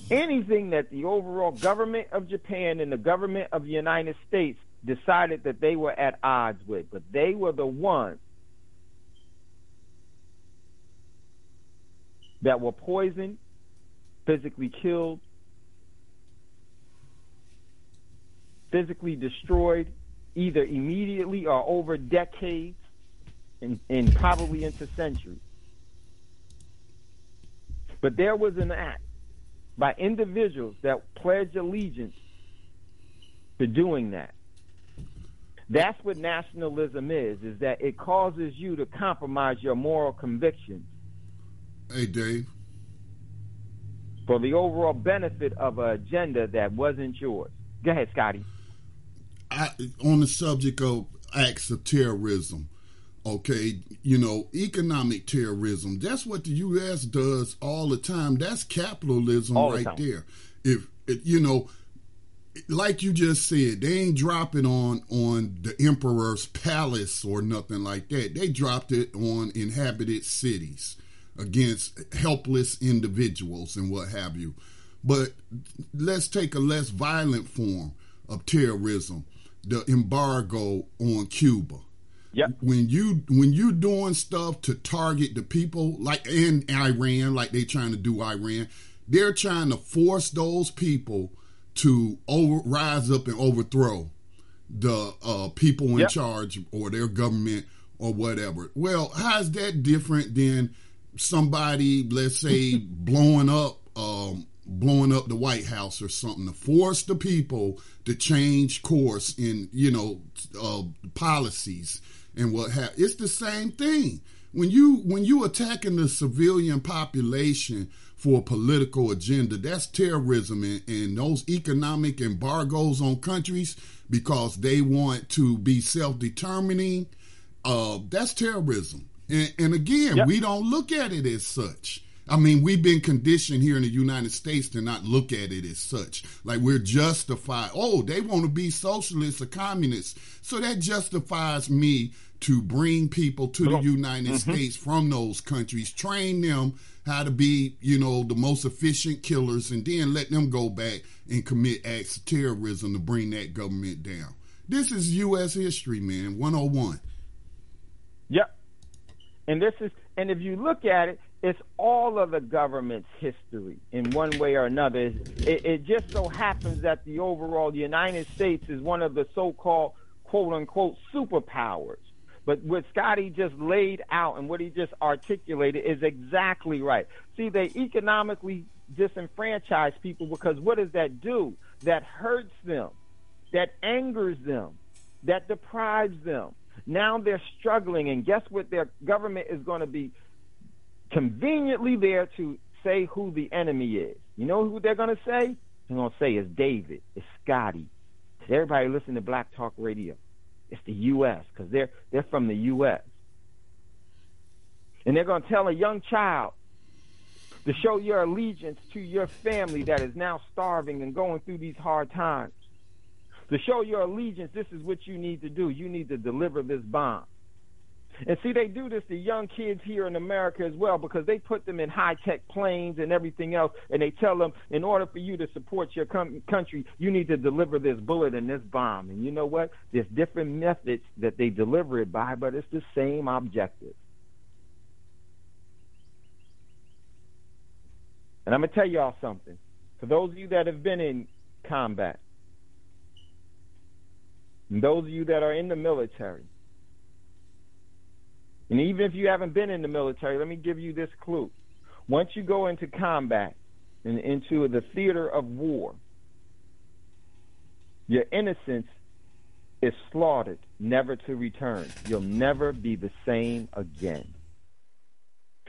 anything that the overall government of Japan and the government of the United States decided that they were at odds with. But they were the ones that were poisoned, physically killed, physically destroyed, either immediately or over decades and probably into centuries. But there was an act by individuals that pledged allegiance to doing that. That's what nationalism is that it causes you to compromise your moral convictions. Hey, Dave. For the overall benefit of an agenda that wasn't yours. Go ahead, Scotty. On the subject of acts of terrorism, Okay, economic terrorism. That's what the U.S. does all the time. That's capitalism All the right time. there. If like you just said, they ain't dropping on the emperor's palace or nothing like that. They dropped it on inhabited cities against helpless individuals and what have you. But let's take a less violent form of terrorism, the embargo on Cuba. Yep. When you doing stuff to target the people, like in Iran, like they trying to do Iran, they're trying to force those people to rise up and overthrow the people in Yep. charge or their government or whatever. Well, how's that different than somebody, let's say, blowing up the White House or something to force the people to change course in policies and what have? It's the same thing. When you attacking the civilian population for a political agenda, that's terrorism, and those economic embargoes on countries because they want to be self-determining, that's terrorism. And again, Yep. we don't look at it as such. I mean, we've been conditioned here in the United States to not look at it as such. Like we're justified. Oh, they want to be socialists or communists. So that justifies me to bring people to the United States from those countries, train them how to be, the most efficient killers, and then let them go back and commit acts of terrorism to bring that government down. This is U.S. history, man, 101. Yep. And if you look at it, it's all of the government's history in one way or another. It just so happens that the United States is one of the so-called, quote-unquote, superpowers. But what Scotty just laid out and what he just articulated is exactly right. See, they economically disenfranchise people because what does that do? That hurts them, that angers them, that deprives them. Now they're struggling, and guess what? Their government is going to be conveniently there to say who the enemy is. You know who they're going to say? They're going to say it's David, it's Scotty. Everybody listen to Black Talk Radio. It's the U.S. because they're from the U.S. And they're going to tell a young child to show your allegiance to your family that is now starving and going through these hard times. To show your allegiance, this is what you need to do. You need to deliver this bomb. And see, they do this to young kids here in America as well because they put them in high-tech planes and everything else, and they tell them, in order for you to support your country, you need to deliver this bullet and this bomb. And you know what? There's different methods that they deliver it by, but it's the same objective. And I'm going to tell y'all something. For those of you that have been in combat, and those of you that are in the military, and even if you haven't been in the military, let me give you this clue. Once you go into combat and into the theater of war, your innocence is slaughtered, never to return. You'll never be the same again.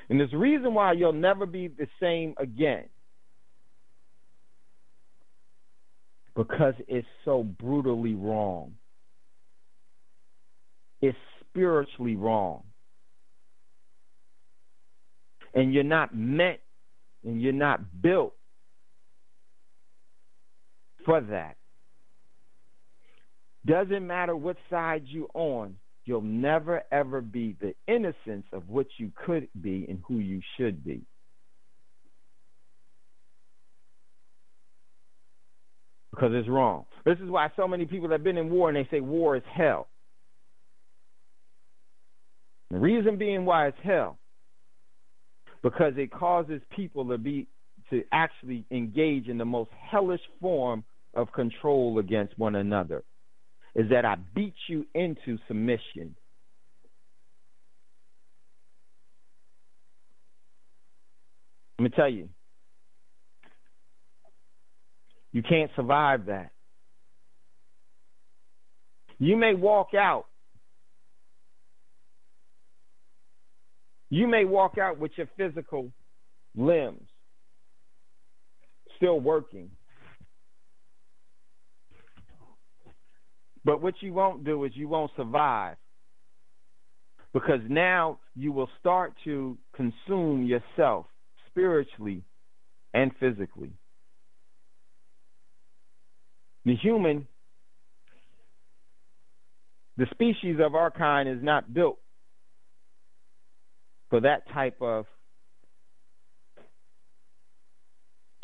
And there's a reason why you'll never be the same again. Because it's so brutally wrong. It's spiritually wrong. And you're not meant and you're not built for that. Doesn't matter what side you're on, you'll never ever be the innocence of what you could be and who you should be. Because it's wrong. This is why so many people have been in war and they say war is hell. The reason being why it's hell, because it causes people to actually engage in the most hellish form of control against one another. Is that I beat you into submission. Let me tell you, you can't survive that. You may walk out. You may walk out with your physical limbs still working. But what you won't do is you won't survive Because now you will start to consume yourself spiritually and physically. The human, the species of our kind is not built for that type of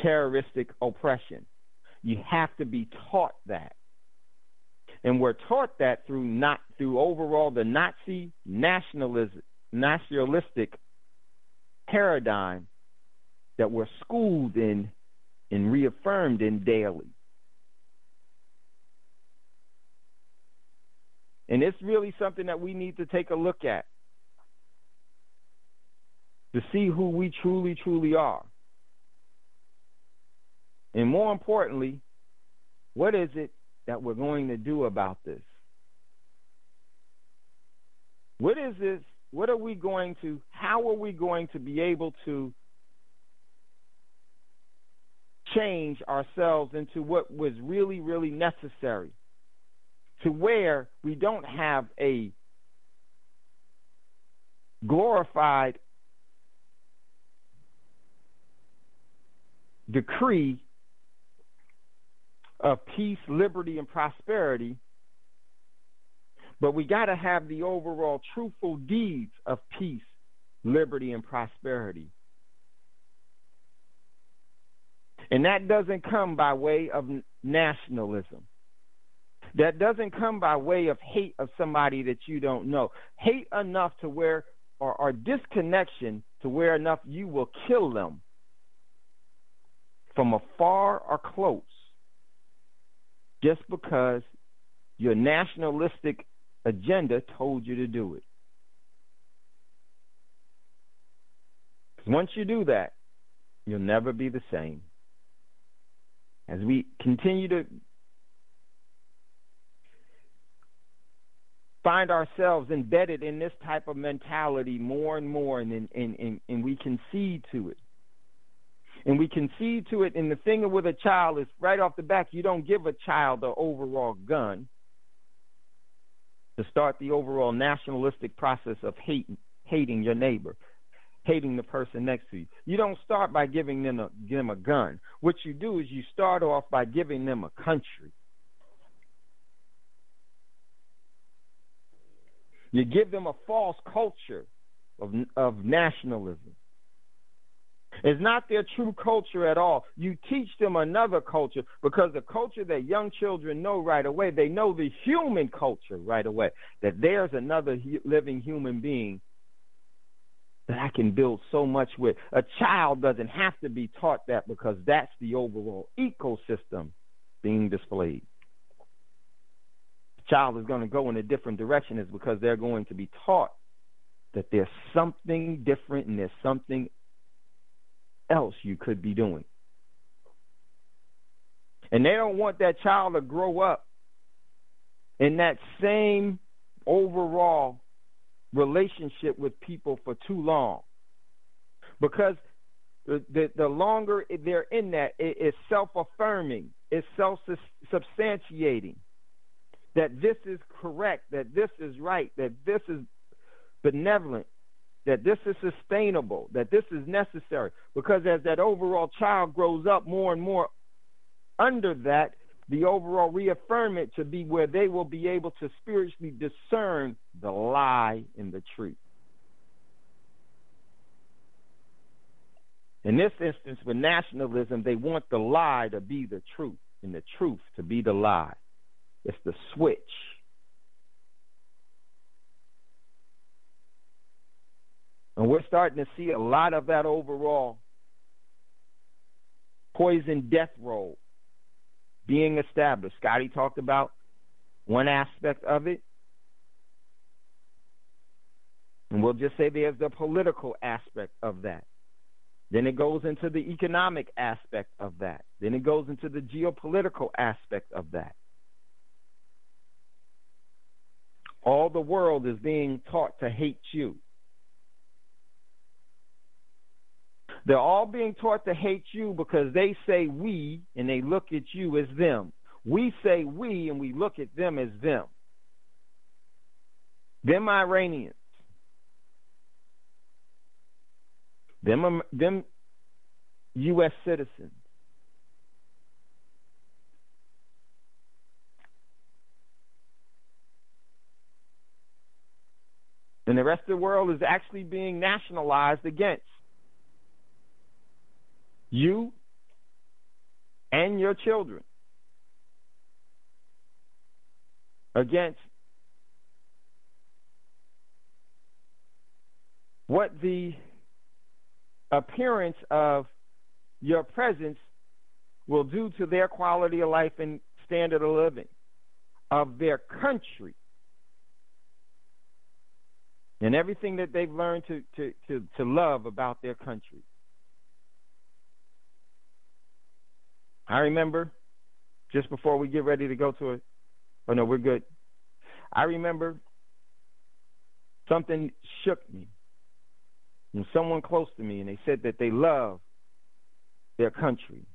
terroristic oppression. You have to be taught that. And we're taught that through overall the Nazi nationalistic paradigm that we're schooled in and reaffirmed in daily. And it's really something that we need to take a look at to see who we truly, truly are. And more importantly, what is it that we're going to do about this? What is this? What are we going to, how are we going to be able to change ourselves into what was really, really necessary to where we don't have a glorified decree of peace, liberty, and prosperity, but we got to have the overall truthful deeds of peace, liberty, and prosperity. And that doesn't come by way of nationalism. That doesn't come by way of hate of somebody that you don't know. Hate enough to where, or disconnection to where enough you will kill them from afar or close, just because your nationalistic agenda told you to do it. Because once you do that, you'll never be the same. As we continue to find ourselves embedded in this type of mentality more and more, and we concede to it. And we concede to it, and the thing with a child is right off the back, you don't give a child the overall gun to start the overall nationalistic process of hating your neighbor, hating the person next to you. You don't start by giving them a gun. What you do is you start off by giving them a country. You give them a false culture of nationalism. It's not their true culture at all. You teach them another culture, because the culture that young children know right away, they know the human culture right away, that there's another living human being that I can build so much with. A child doesn't have to be taught that, because that's the overall ecosystem being displayed. The child is going to go in a different direction is because they're going to be taught that there's something different and there's something else you could be doing. And they don't want that child to grow up in that same overall relationship with people for too long, because the longer they're in that, it's self-affirming, it's self-substantiating that this is correct, that this is right, that this is benevolent, that this is sustainable, that this is necessary. Because as that overall child grows up more and more under that, the overall reaffirmment to be where they will be able to spiritually discern the lie and the truth. In this instance, with nationalism, they want the lie to be the truth and the truth to be the lie. It's the switch. And we're starting to see a lot of that overall poison death roll being established. Scotty talked about one aspect of it. And we'll just say there's the political aspect of that. Then it goes into the economic aspect of that. Then it goes into the geopolitical aspect of that. All the world is being taught to hate you. They're all being taught to hate you because they say we and they look at you as them. We say we and we look at them as them. Them Iranians, them U.S. citizens. And the rest of the world is actually being nationalized against you and your children, against what the appearance of your presence will do to their quality of life and standard of living of their country and everything that they've learned to love about their country. I remember, just before we get ready to go to it, oh no, we're good. I remember something shook me. And someone close to me, and they said that they love their country.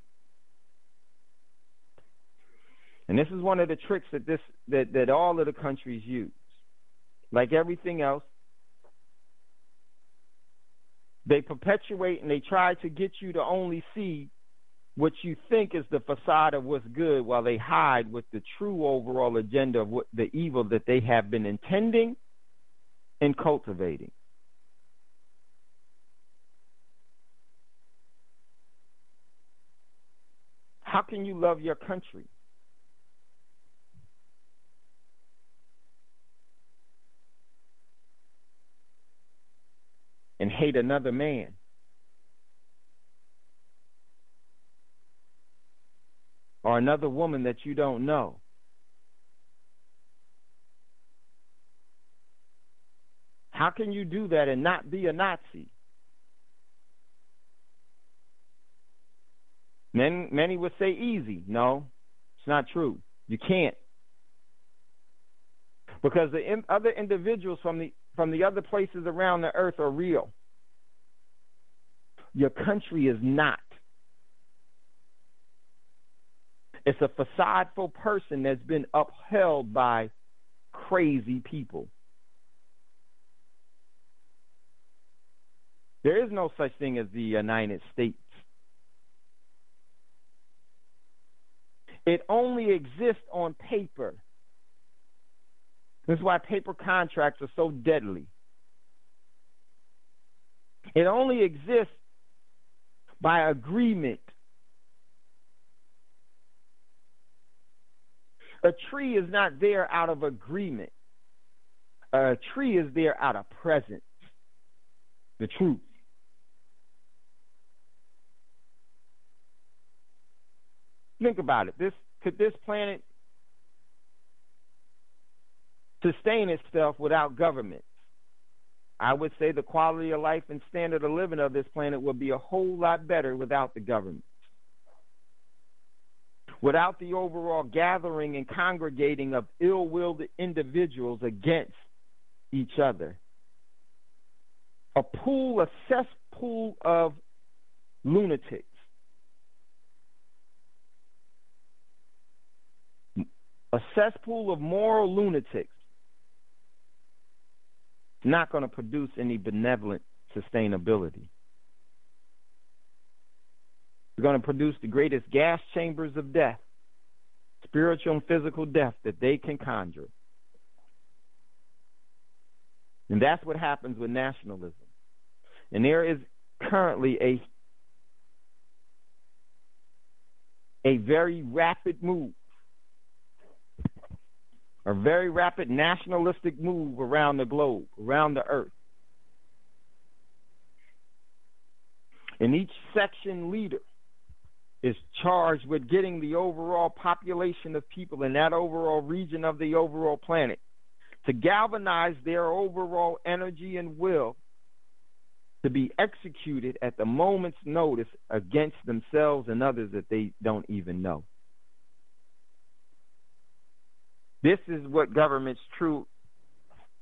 And this is one of the tricks that all of the countries use. Like everything else, they perpetuate and they try to get you to only see what you think is the facade of what's good, while they hide with the true overall agenda of what the evil that they have been intending and cultivating. How can you love your country and hate another man? Or another woman that you don't know? How can you do that and not be a Nazi? Many would say easy. No, it's not true. You can't. Because the other individuals from the other places around the earth are real. Your country is not. It's a facadeful person that's been upheld by crazy people. There is no such thing as the United States. It only exists on paper. This is why paper contracts are so deadly. It only exists by agreement. A tree is not there out of agreement. A tree is there out of presence. The truth. Think about it. Could this planet sustain itself without government? I would say the quality of life and standard of living of this planet would be a whole lot better without the government. Without the overall gathering and congregating of ill-willed individuals against each other. A cesspool of lunatics. A cesspool of moral lunatics. Not going to produce any benevolent sustainability. It's going to produce the greatest gas chambers of death, spiritual and physical death that they can conjure. And that's what happens with nationalism. And there is currently a very rapid move, a very rapid nationalistic move around the globe, around the earth. And each section leader is charged with getting the overall population of people in that overall region of the overall planet to galvanize their overall energy and will to be executed at the moment's notice against themselves and others that they don't even know. This is what government's true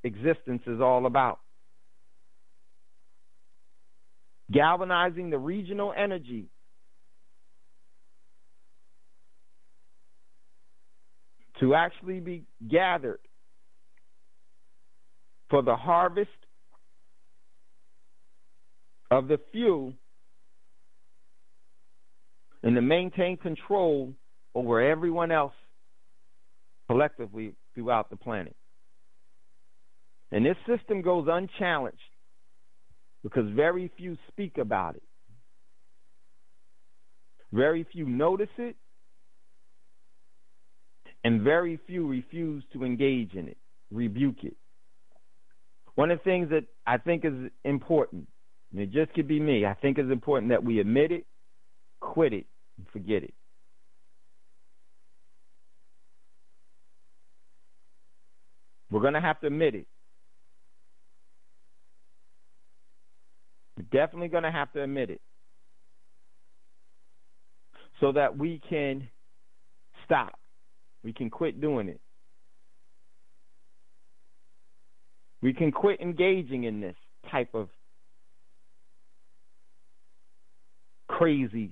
existence is all about. Galvanizing the regional energy to actually be gathered for the harvest of the few and to maintain control over everyone else collectively throughout the planet. And this system goes unchallenged because very few speak about it. Very few notice it, and very few refuse to engage in it, rebuke it. One of the things that I think is important, and it just could be me, I think it's important that we admit it, quit it, and forget it. We're going to have to admit it. We're definitely going to have to admit it so that we can stop. We can quit doing it. We can quit engaging in this type of crazy,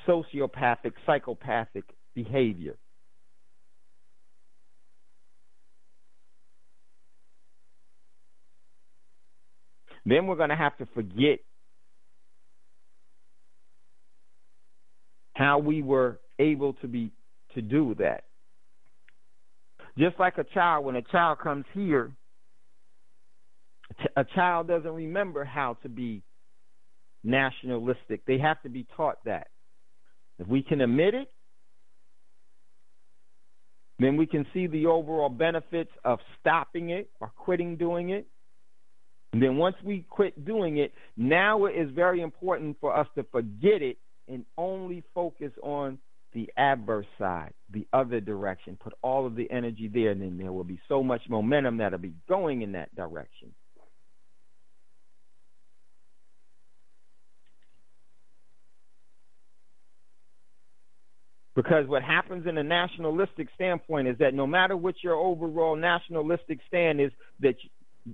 sociopathic, psychopathic behavior. Then we're going to have to forget how we were able to do that. Just like a child, when a child comes here, a child doesn't remember how to be nationalistic. They have to be taught that. If we can admit it, then we can see the overall benefits of stopping it or quitting doing it. And then once we quit doing it, now it is very important for us to forget it and only focus on the adverse side, the other direction. Put all of the energy there, and then there will be so much momentum that will be going in that direction. Because what happens in a nationalistic standpoint is that no matter what your overall nationalistic stand is,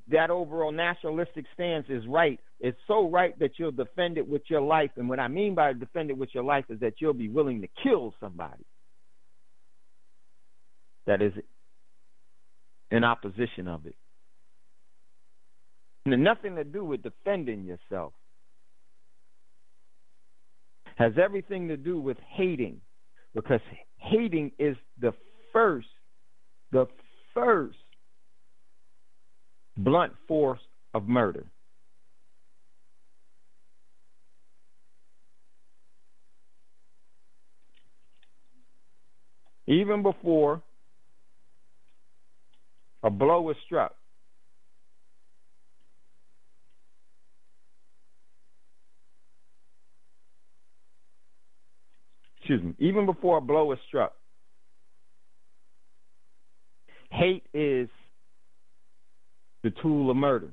that overall nationalistic stance is right. It's so right that you'll defend it with your life. And what I mean by defend it with your life is that you'll be willing to kill somebody that is in opposition of it. And nothing to do with defending yourself. Has everything to do with hating. Because hating is the first blunt force of murder. Even before a blow is struck, even before a blow is struck, hate is the tool of murder.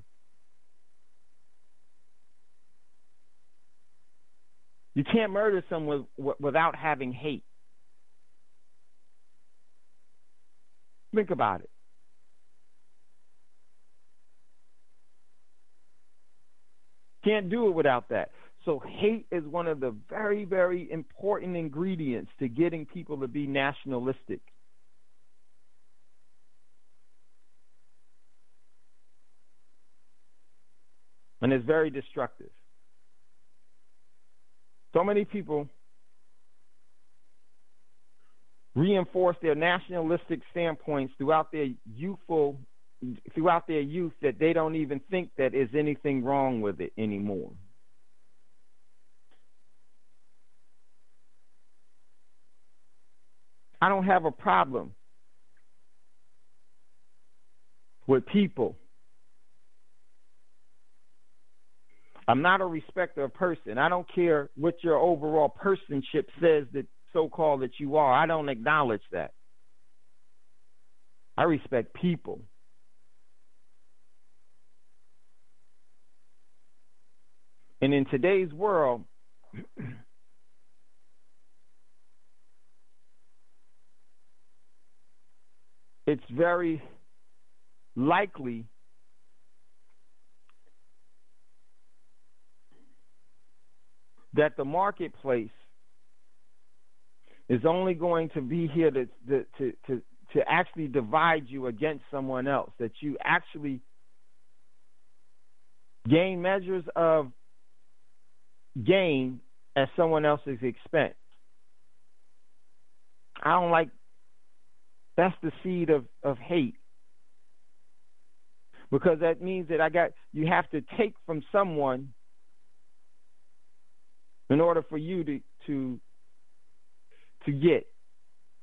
You can't murder someone without having hate. Think about it. Can't do it without that. So hate is one of the very, very important ingredients to getting people to be nationalistic. And it's very destructive. So many people reinforce their nationalistic standpoints throughout their youth that they don't even think that there's anything wrong with it anymore. I don't have a problem with people. I'm not a respecter of person. I don't care what your overall personship says that so-called that you are. I don't acknowledge that. I respect people. And in today's world, it's very likely that the marketplace is only going to be here to actually divide you against someone else, that you actually gain measures of gain at someone else's expense. I don't like, that's the seed of hate. Because that means that you have to take from someone in order for you to get.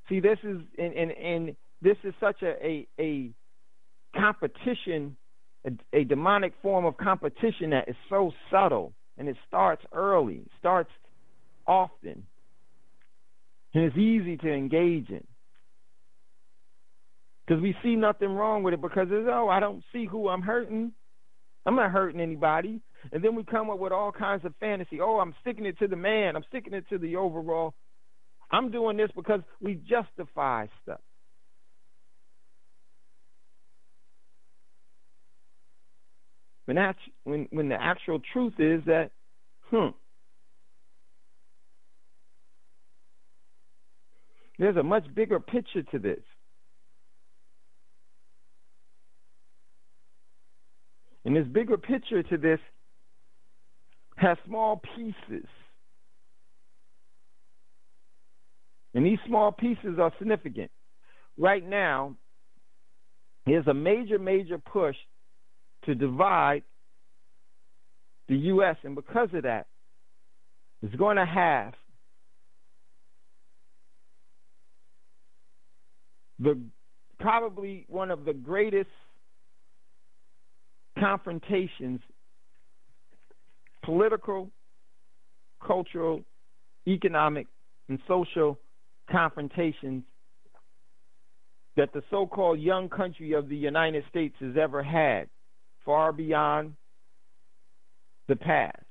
See, this is and this is such a competition, a demonic form of competition that is so subtle, and it starts early, it starts often, and it's easy to engage in. Because we see nothing wrong with it because it's, I don't see who I'm hurting. I'm not hurting anybody. And then we come up with all kinds of fantasy. I'm sticking it to the man. I'm sticking it to the overall. I'm doing this because we justify stuff. When the actual truth is that, there's a much bigger picture to this. And this bigger picture to this has small pieces. And these small pieces are significant. Right now, there's a major, major push to divide the U.S. And because of that, it's going to have probably one of the greatest confrontations, political, cultural, economic, and social confrontations that the so-called young country of the United States has ever had, far beyond the past.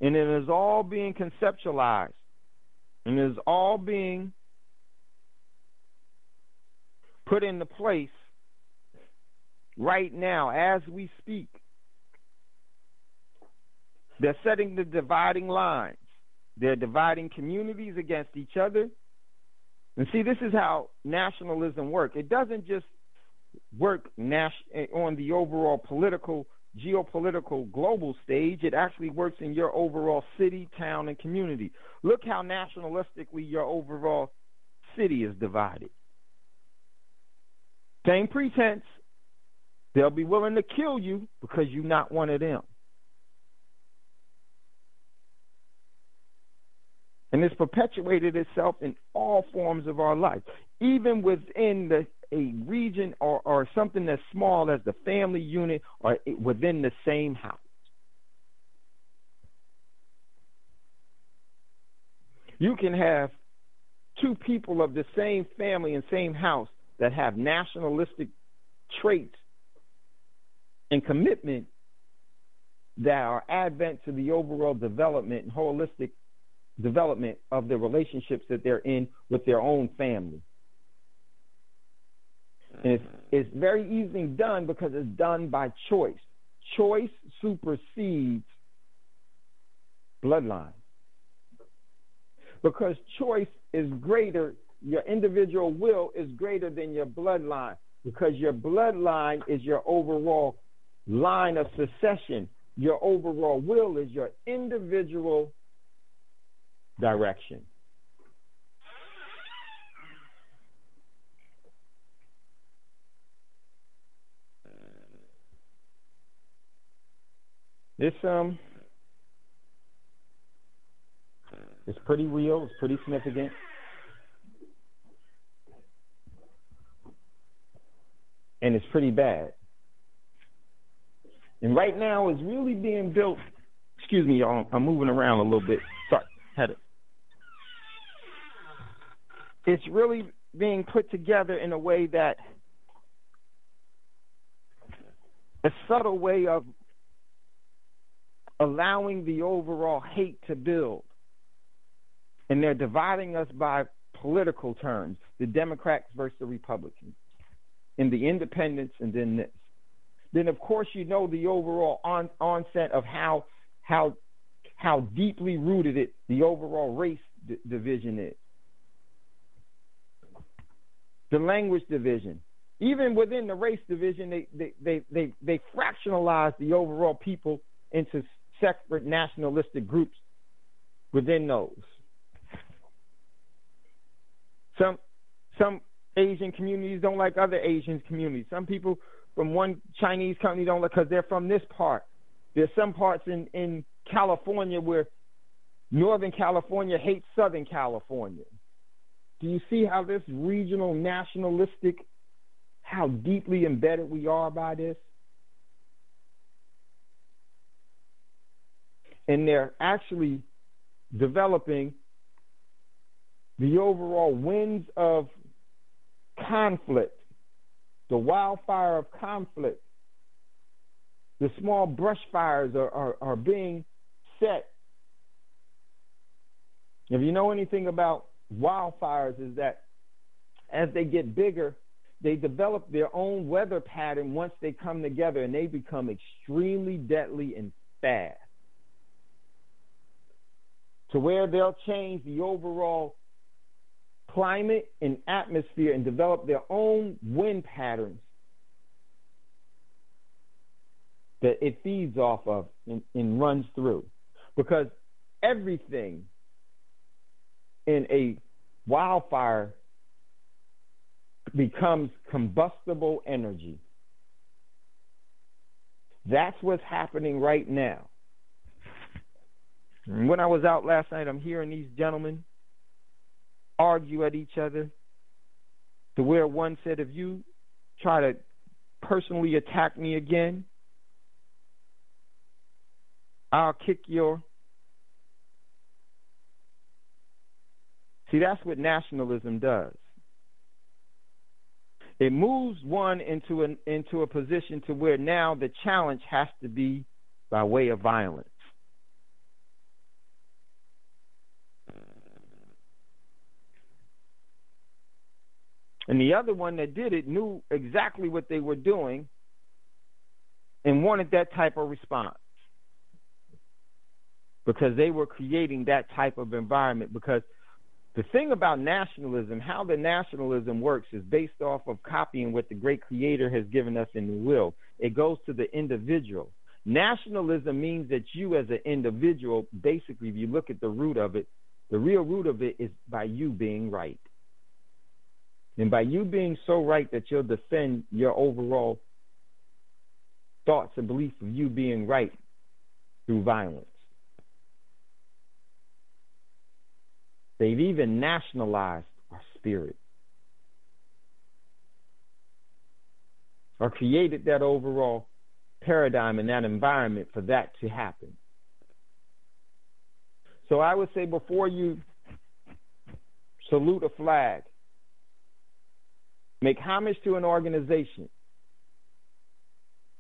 And it is all being conceptualized, and it is all being put into place right now as we speak. They're setting the dividing lines. They're dividing communities against each other. And see, this is how nationalism works. It doesn't just work on the overall political, geopolitical, global stage. It actually works in your overall city, town, and community. Look how nationalistically your overall city is divided. Same pretense. They'll be willing to kill you because you're not one of them. And it's perpetuated itself in all forms of our life, even within a region or something as small as the family unit or within the same house. You can have two people of the same family and same house that have nationalistic traits and commitment that are advent to the overall development and holistic development of the relationships that they're in with their own family. And it's very easily done because it's done by choice. Choice supersedes bloodline. Because choice is greater, your individual will is greater than your bloodline. Because your bloodline is your overall line of succession. Your overall will is your individual direction. It's pretty real, it's pretty significant. And it's pretty bad. And right now it's really being built. Excuse me, y'all, I'm moving around a little bit. Sorry, had it. It's really being put together in a way that a subtle way of allowing the overall hate to build. And they're dividing us by political terms, the Democrats versus the Republicans, and the independents, and then this. Then, of course, you know the overall onset of how deeply rooted the overall race division is. The language division. Even within the race division, they fractionalize the overall people into separate nationalistic groups within those. Some Asian communities don't like other Asian communities. Some people from one Chinese company don't like because they're from this part. There's some parts in California where Northern California hates Southern California. Do you see how this regional nationalistic, how deeply embedded we are by this? And they're actually developing the overall winds of conflict, the wildfire of conflict. The small brush fires are being set. If you know anything about wildfires, is that as they get bigger, they develop their own weather pattern once they come together, and they become extremely deadly and fast, to where they'll change the overall climate and atmosphere and develop their own wind patterns that it feeds off of and runs through. Because everything in a wildfire becomes combustible energy. That's what's happening right now. And when I was out last night, I'm hearing these gentlemen argue at each other, to where one said, if you try to personally attack me again, I'll kick your... See, that's what nationalism does. It moves one into a position to where now the challenge has to be by way of violence. And the other one that did it knew exactly what they were doing and wanted that type of response, because they were creating that type of environment. Because the thing about nationalism, how the nationalism works, is based off of copying what the great creator has given us in the will. It goes to the individual. Nationalism means that you as an individual, basically, if you look at the root of it, the real root of it is by you being right. And by you being so right that you'll defend your overall thoughts and beliefs of you being right through violence. They've even nationalized our spirit, or created that overall paradigm and that environment for that to happen. So I would say, before you salute a flag, make homage to an organization,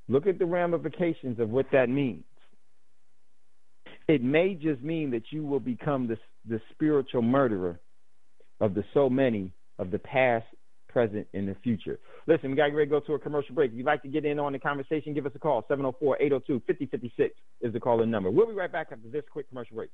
look at the ramifications of what that means. It may just mean that you will become the spiritual murderer of the so many of the past, present, and the future. Listen, we got to get ready to go to a commercial break. If you'd like to get in on the conversation, give us a call. 704-802-5056 is the call-in number. We'll be right back after this quick commercial break.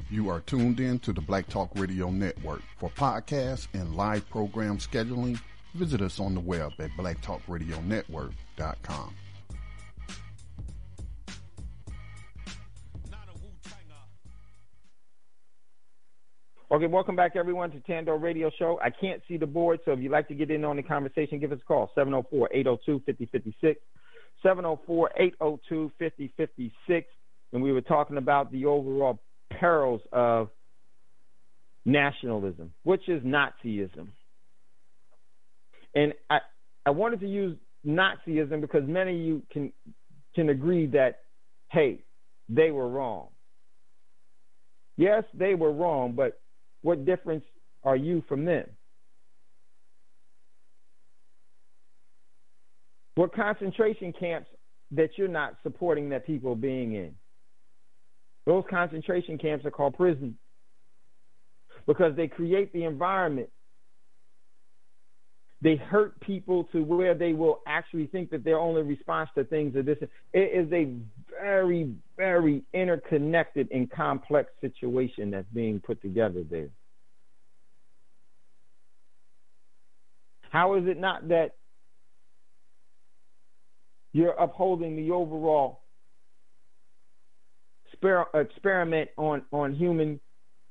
You are tuned in to the Black Talk Radio Network. For podcasts and live program scheduling, visit us on the web at blacktalkradionetwork.com. Okay, welcome back, everyone, to Thando Radio Show. I can't see the board, so if you'd like to get in on the conversation, give us a call, 704-802-5056, 704-802-5056. And we were talking about the overall perils of nationalism, which is Nazism. And I wanted to use Nazism because many of you can agree that, hey, they were wrong. Yes, they were wrong, but what difference are you from them? What concentration camps that you're not supporting that people being in? Those concentration camps are called prisons, because they create the environment. They hurt people to where they will actually think that their only response to things are this. It is a very, very interconnected and complex situation that's being put together there. How is it not that you're upholding the overall experiment on human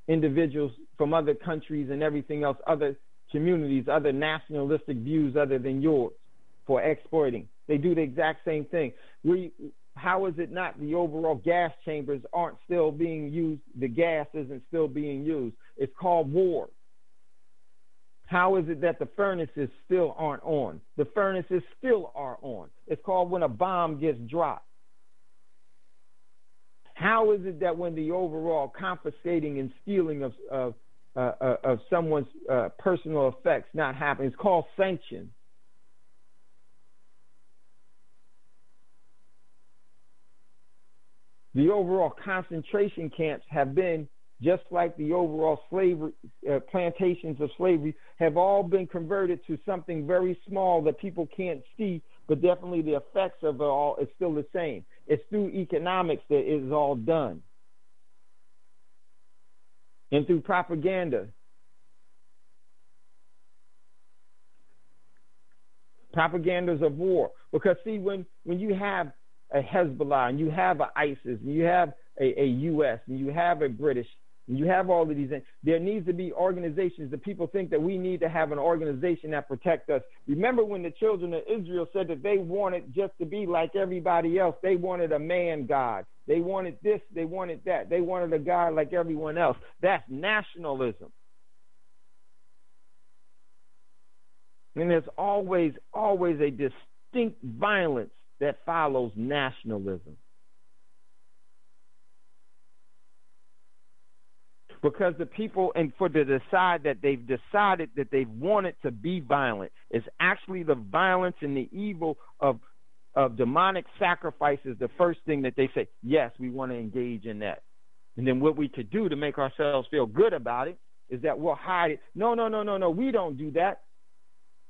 individuals from other countries and everything else, other communities, other nationalistic views other than yours for exploiting? They do the exact same thing. How is it not the overall gas chambers aren't still being used? The gas isn't still being used. It's called war. How is it that the furnaces still aren't on? The furnaces still are on. It's called when a bomb gets dropped. How is it that when the overall confiscating and stealing of someone's personal effects not happening? It's called sanction. The overall concentration camps have been, just like the overall slavery, plantations of slavery, have all been converted to something very small that people can't see, but definitely the effects of it all is still the same. It's through economics that it is all done. And through propaganda. Propagandas of war. Because, see, when you have a Hezbollah, and you have an ISIS, and you have a U.S., and you have a British, and you have all of these things, there needs to be organizations that people think that we need to have an organization that protect us. Remember when the children of Israel said that they wanted just to be like everybody else. They wanted a man God. They wanted this. They wanted that. They wanted a God like everyone else. That's nationalism. And there's always a distinct violence that follows nationalism. Because the people, and for to decide that they've decided that they've wanted to be violent, it's actually the violence and the evil of demonic sacrifices, the first thing that they say, yes, we want to engage in that. And then what we could do to make ourselves feel good about it is that we'll hide it. No, we don't do that.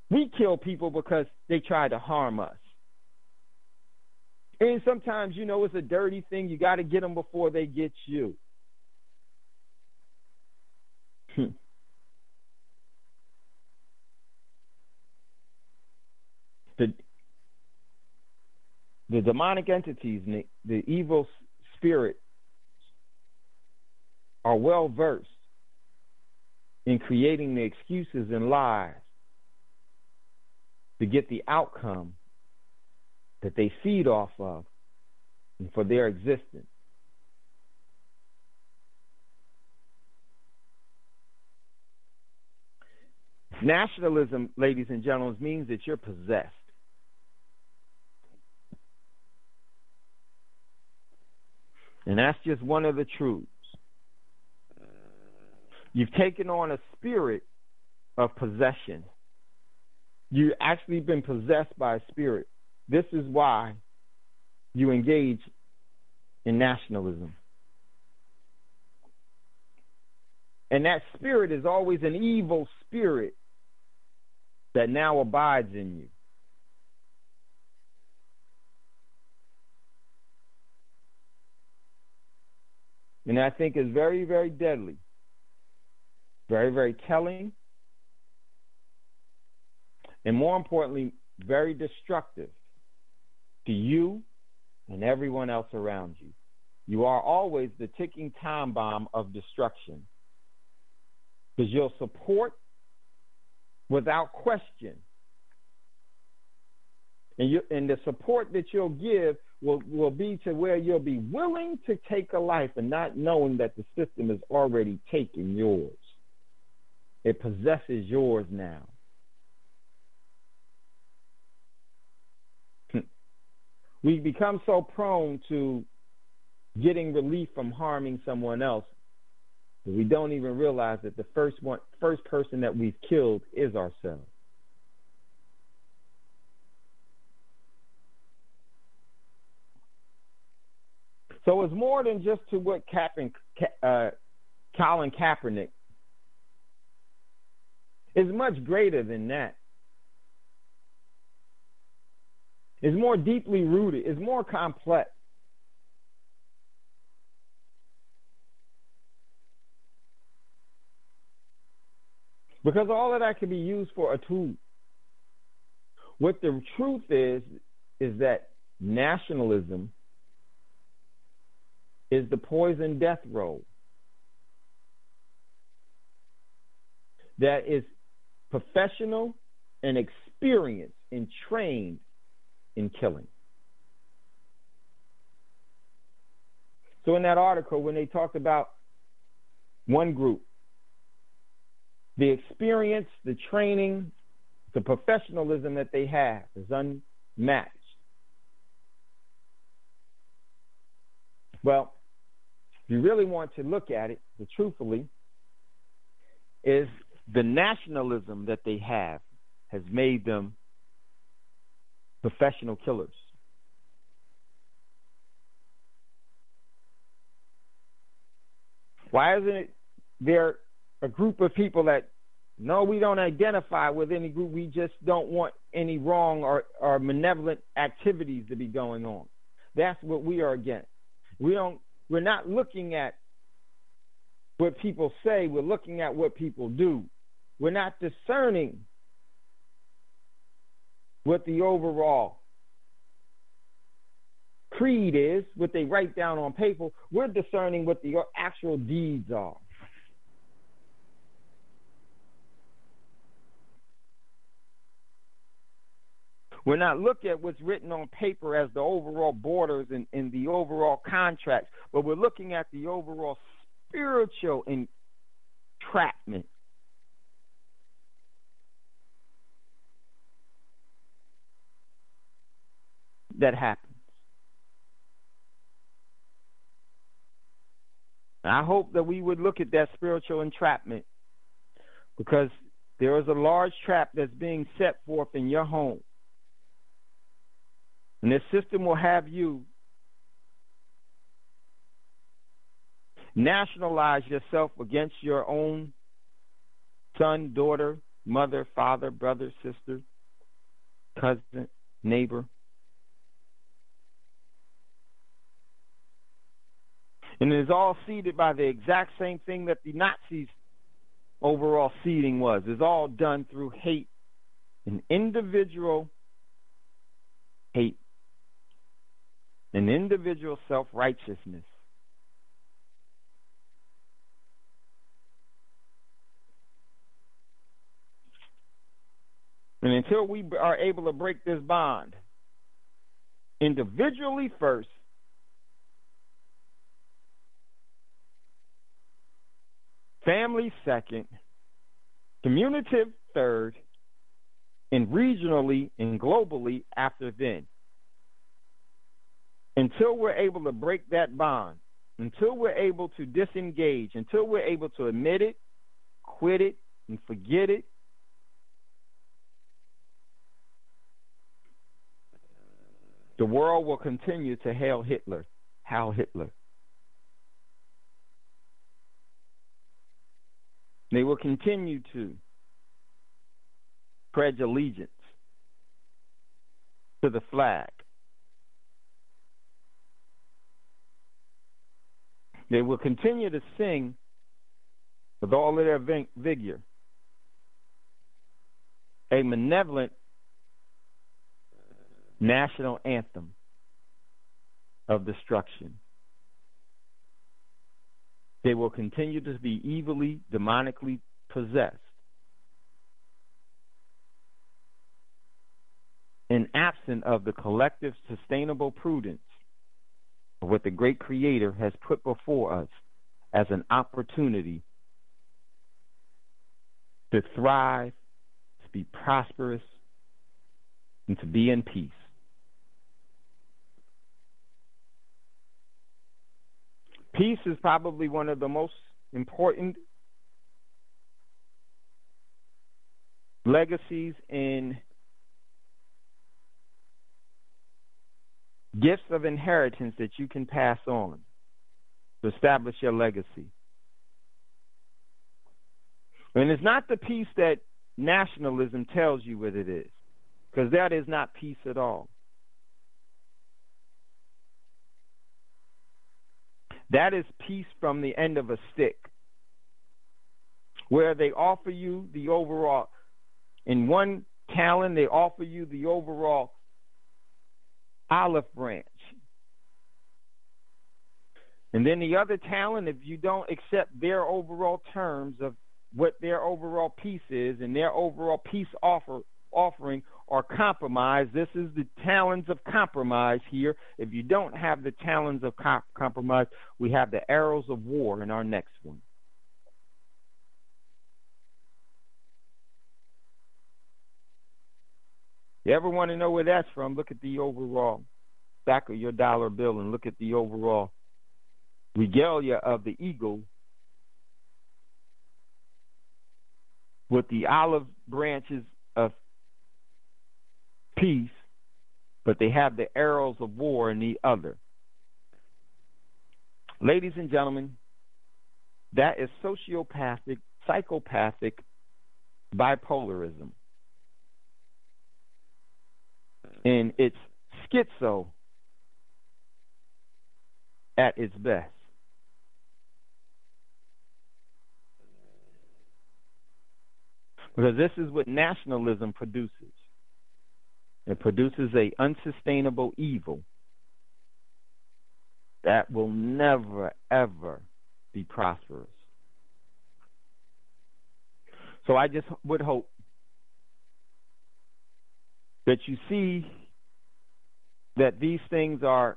We kill people because they try to harm us. And sometimes, it's a dirty thing. You got to get them before they get you. The demonic entities, the evil spirit, are well versed in creating the excuses and lies to get the outcome that they feed off of and for their existence. Nationalism, ladies and gentlemen, means that you're possessed. And that's just one of the truths. You've taken on a spirit of possession. You've actually been possessed by a spirit. This is why you engage in nationalism. And that spirit is always an evil spirit that now abides in you. And I think is very, very deadly, very, very telling, and more importantly, very destructive to you and everyone else around you. You are always the ticking time bomb of destruction, because you'll support without question. And the support that you'll give will be to where you'll be willing to take a life and not knowing that the system is already taking yours. It possesses yours now. We become so prone to getting relief from harming someone else that we don't even realize that the first person that we've killed is ourselves. So it's more than just to what Colin Kaepernick. It's much greater than that. It's more deeply rooted. It's more complex. Because all of that can be used for a tool. What the truth is that nationalism is the poison death roll that is professional and experienced and trained in killing. So in that article, when they talked about one group, the experience, the training, the professionalism that they have is unmatched. Well, if you really want to look at it, truthfully, is the nationalism that they have has made them professional killers. Why isn't there a group of people that, no, we don't identify with any group, we just don't want any wrong or malevolent activities to be going on? That's what we are against. We're not looking at what people say, we're looking at what people do. We're not discerning what the overall creed is, what they write down on paper. We're discerning what the actual deeds are. We're not looking at what's written on paper as the overall borders and the overall contracts, but we're looking at the overall spiritual entrapment. That happens. And I hope that we would look at that spiritual entrapment, because there is a large trap that's being set forth in your home. And this system will have you nationalize yourself against your own son, daughter, mother, father, brother, sister, cousin, neighbor. And it is all seeded by the exact same thing that the Nazis' overall seeding was. It's all done through hate, an individual hate, an individual self-righteousness. And until we are able to break this bond, individually first, family second, community third, and regionally and globally after then. Until we're able to break that bond, until we're able to disengage, until we're able to admit it, quit it, and forget it, the world will continue to hail Hitler. Heil Hitler. They will continue to pledge allegiance to the flag. They will continue to sing with all of their vigor a malevolent national anthem of destruction. They will continue to be evilly, demonically possessed. And absent of the collective sustainable prudence of what the great Creator has put before us as an opportunity to thrive, to be prosperous, and to be in peace. Peace is probably one of the most important legacies and gifts of inheritance that you can pass on to establish your legacy. And it's not the peace that nationalism tells you what it is, because that is not peace at all. That is peace from the end of a stick, where they offer you the overall, in one talent, they offer you the overall olive branch. And then the other talent, if you don't accept their overall terms of what their overall piece is and their overall peace offering or compromise, this is the talents of compromise here. If you don't have the talents of compromise, we have the arrows of war in our next one. You ever want to know where that's from? Look at the overall back of your dollar bill and look at the overall regalia of the eagle with the olive branches of peace, but they have the arrows of war in the other. Ladies and gentlemen, that is sociopathic, psychopathic bipolarism. And it's schizo at its best. Because this is what nationalism produces. It produces an unsustainable evil that will never, ever be prosperous. So I just would hope that you see that these things are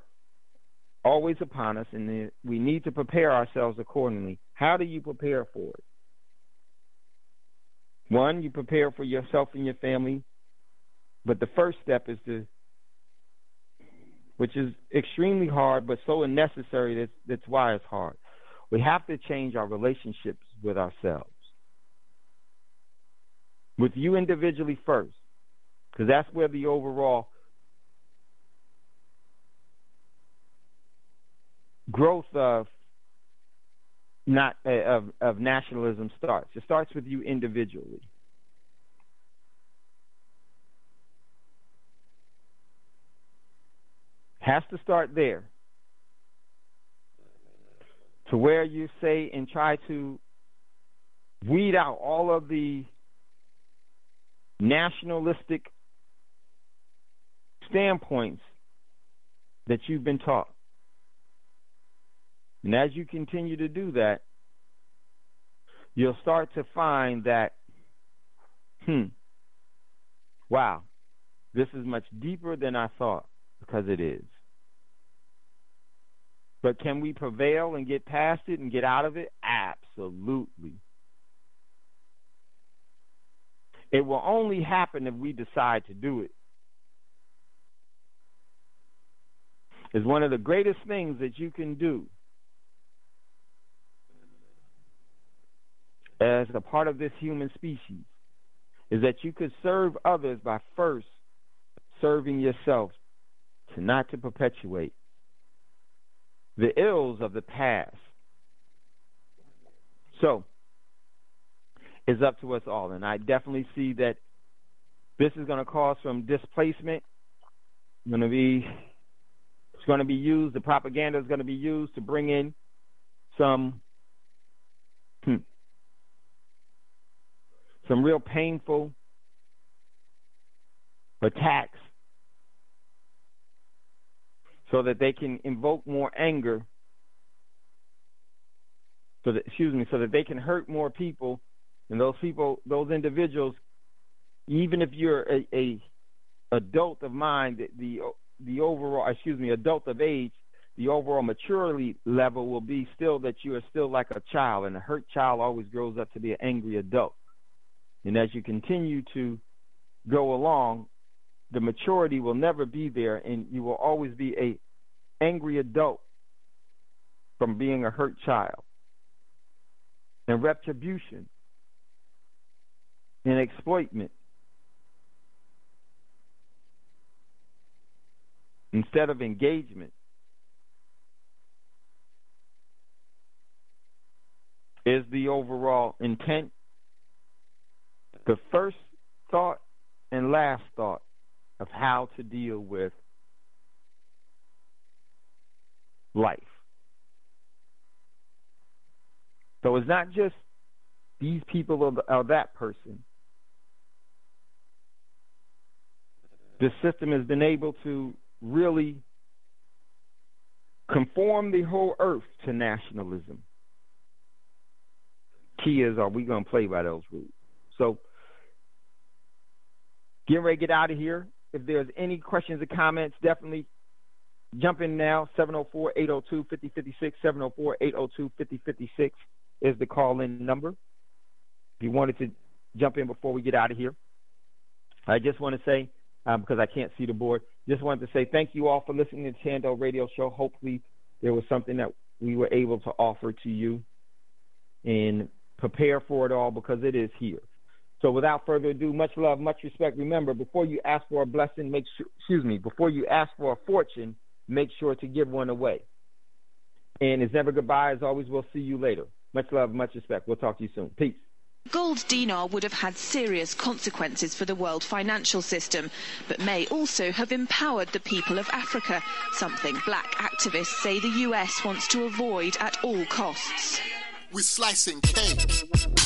always upon us and we need to prepare ourselves accordingly. How do you prepare for it? One, you prepare for yourself and your family, but the first step is which is extremely hard but so necessary, that's why it's hard. We have to change our relationships with ourselves. With you individually first, because that's where the overall growth of nationalism starts. It starts with you individually. Has to start there. To where you say and try to weed out all of the nationalistic standpoints that you've been taught. And as you continue to do that, you'll start to find that, wow, this is much deeper than I thought, because it is. But can we prevail and get past it and get out of it? Absolutely. It will only happen if we decide to do it. It's one of the greatest things that you can do as a part of this human species, is that you could serve others by first serving yourself, to not to perpetuate the ills of the past. So, it's up to us all, and I definitely see that this is going to cause some displacement. It's going to be used, the propaganda is going to be used to bring in some real painful attacks so that they can invoke more anger, so that they can hurt more people, and those individuals, even if you're a adult of mind, the overall, adult of age, the overall maturity level will be still that you are still like a child, and a hurt child always grows up to be an angry adult. And as you continue to go along, the maturity will never be there, and you will always be a angry adult from being a hurt child. And retribution and exploitment, instead of engagement, is the overall intent, the first thought and last thought of how to deal with life. So it's not just these people or that person. the system has been able to really conform the whole earth to nationalism. Key is, are we going to play by those rules? So, get ready to get out of here. If there's any questions or comments, definitely jump in now. 704-802-5056, 704-802-5056 is the call-in number. If you wanted to jump in before we get out of here. I just want to say, because I can't see the board, just wanted to say thank you all for listening to the Thando Radio Show. Hopefully there was something that we were able to offer to you, and prepare for it all, because it is here. So without further ado, much love, much respect. Remember, before you ask for a blessing, before you ask for a fortune, make sure to give one away. And it's never goodbye. As always, we'll see you later. Much love, much respect. We'll talk to you soon. Peace. Gold dinar would have had serious consequences for the world financial system, but may also have empowered the people of Africa, something black activists say the US wants to avoid at all costs. We're slicing cake.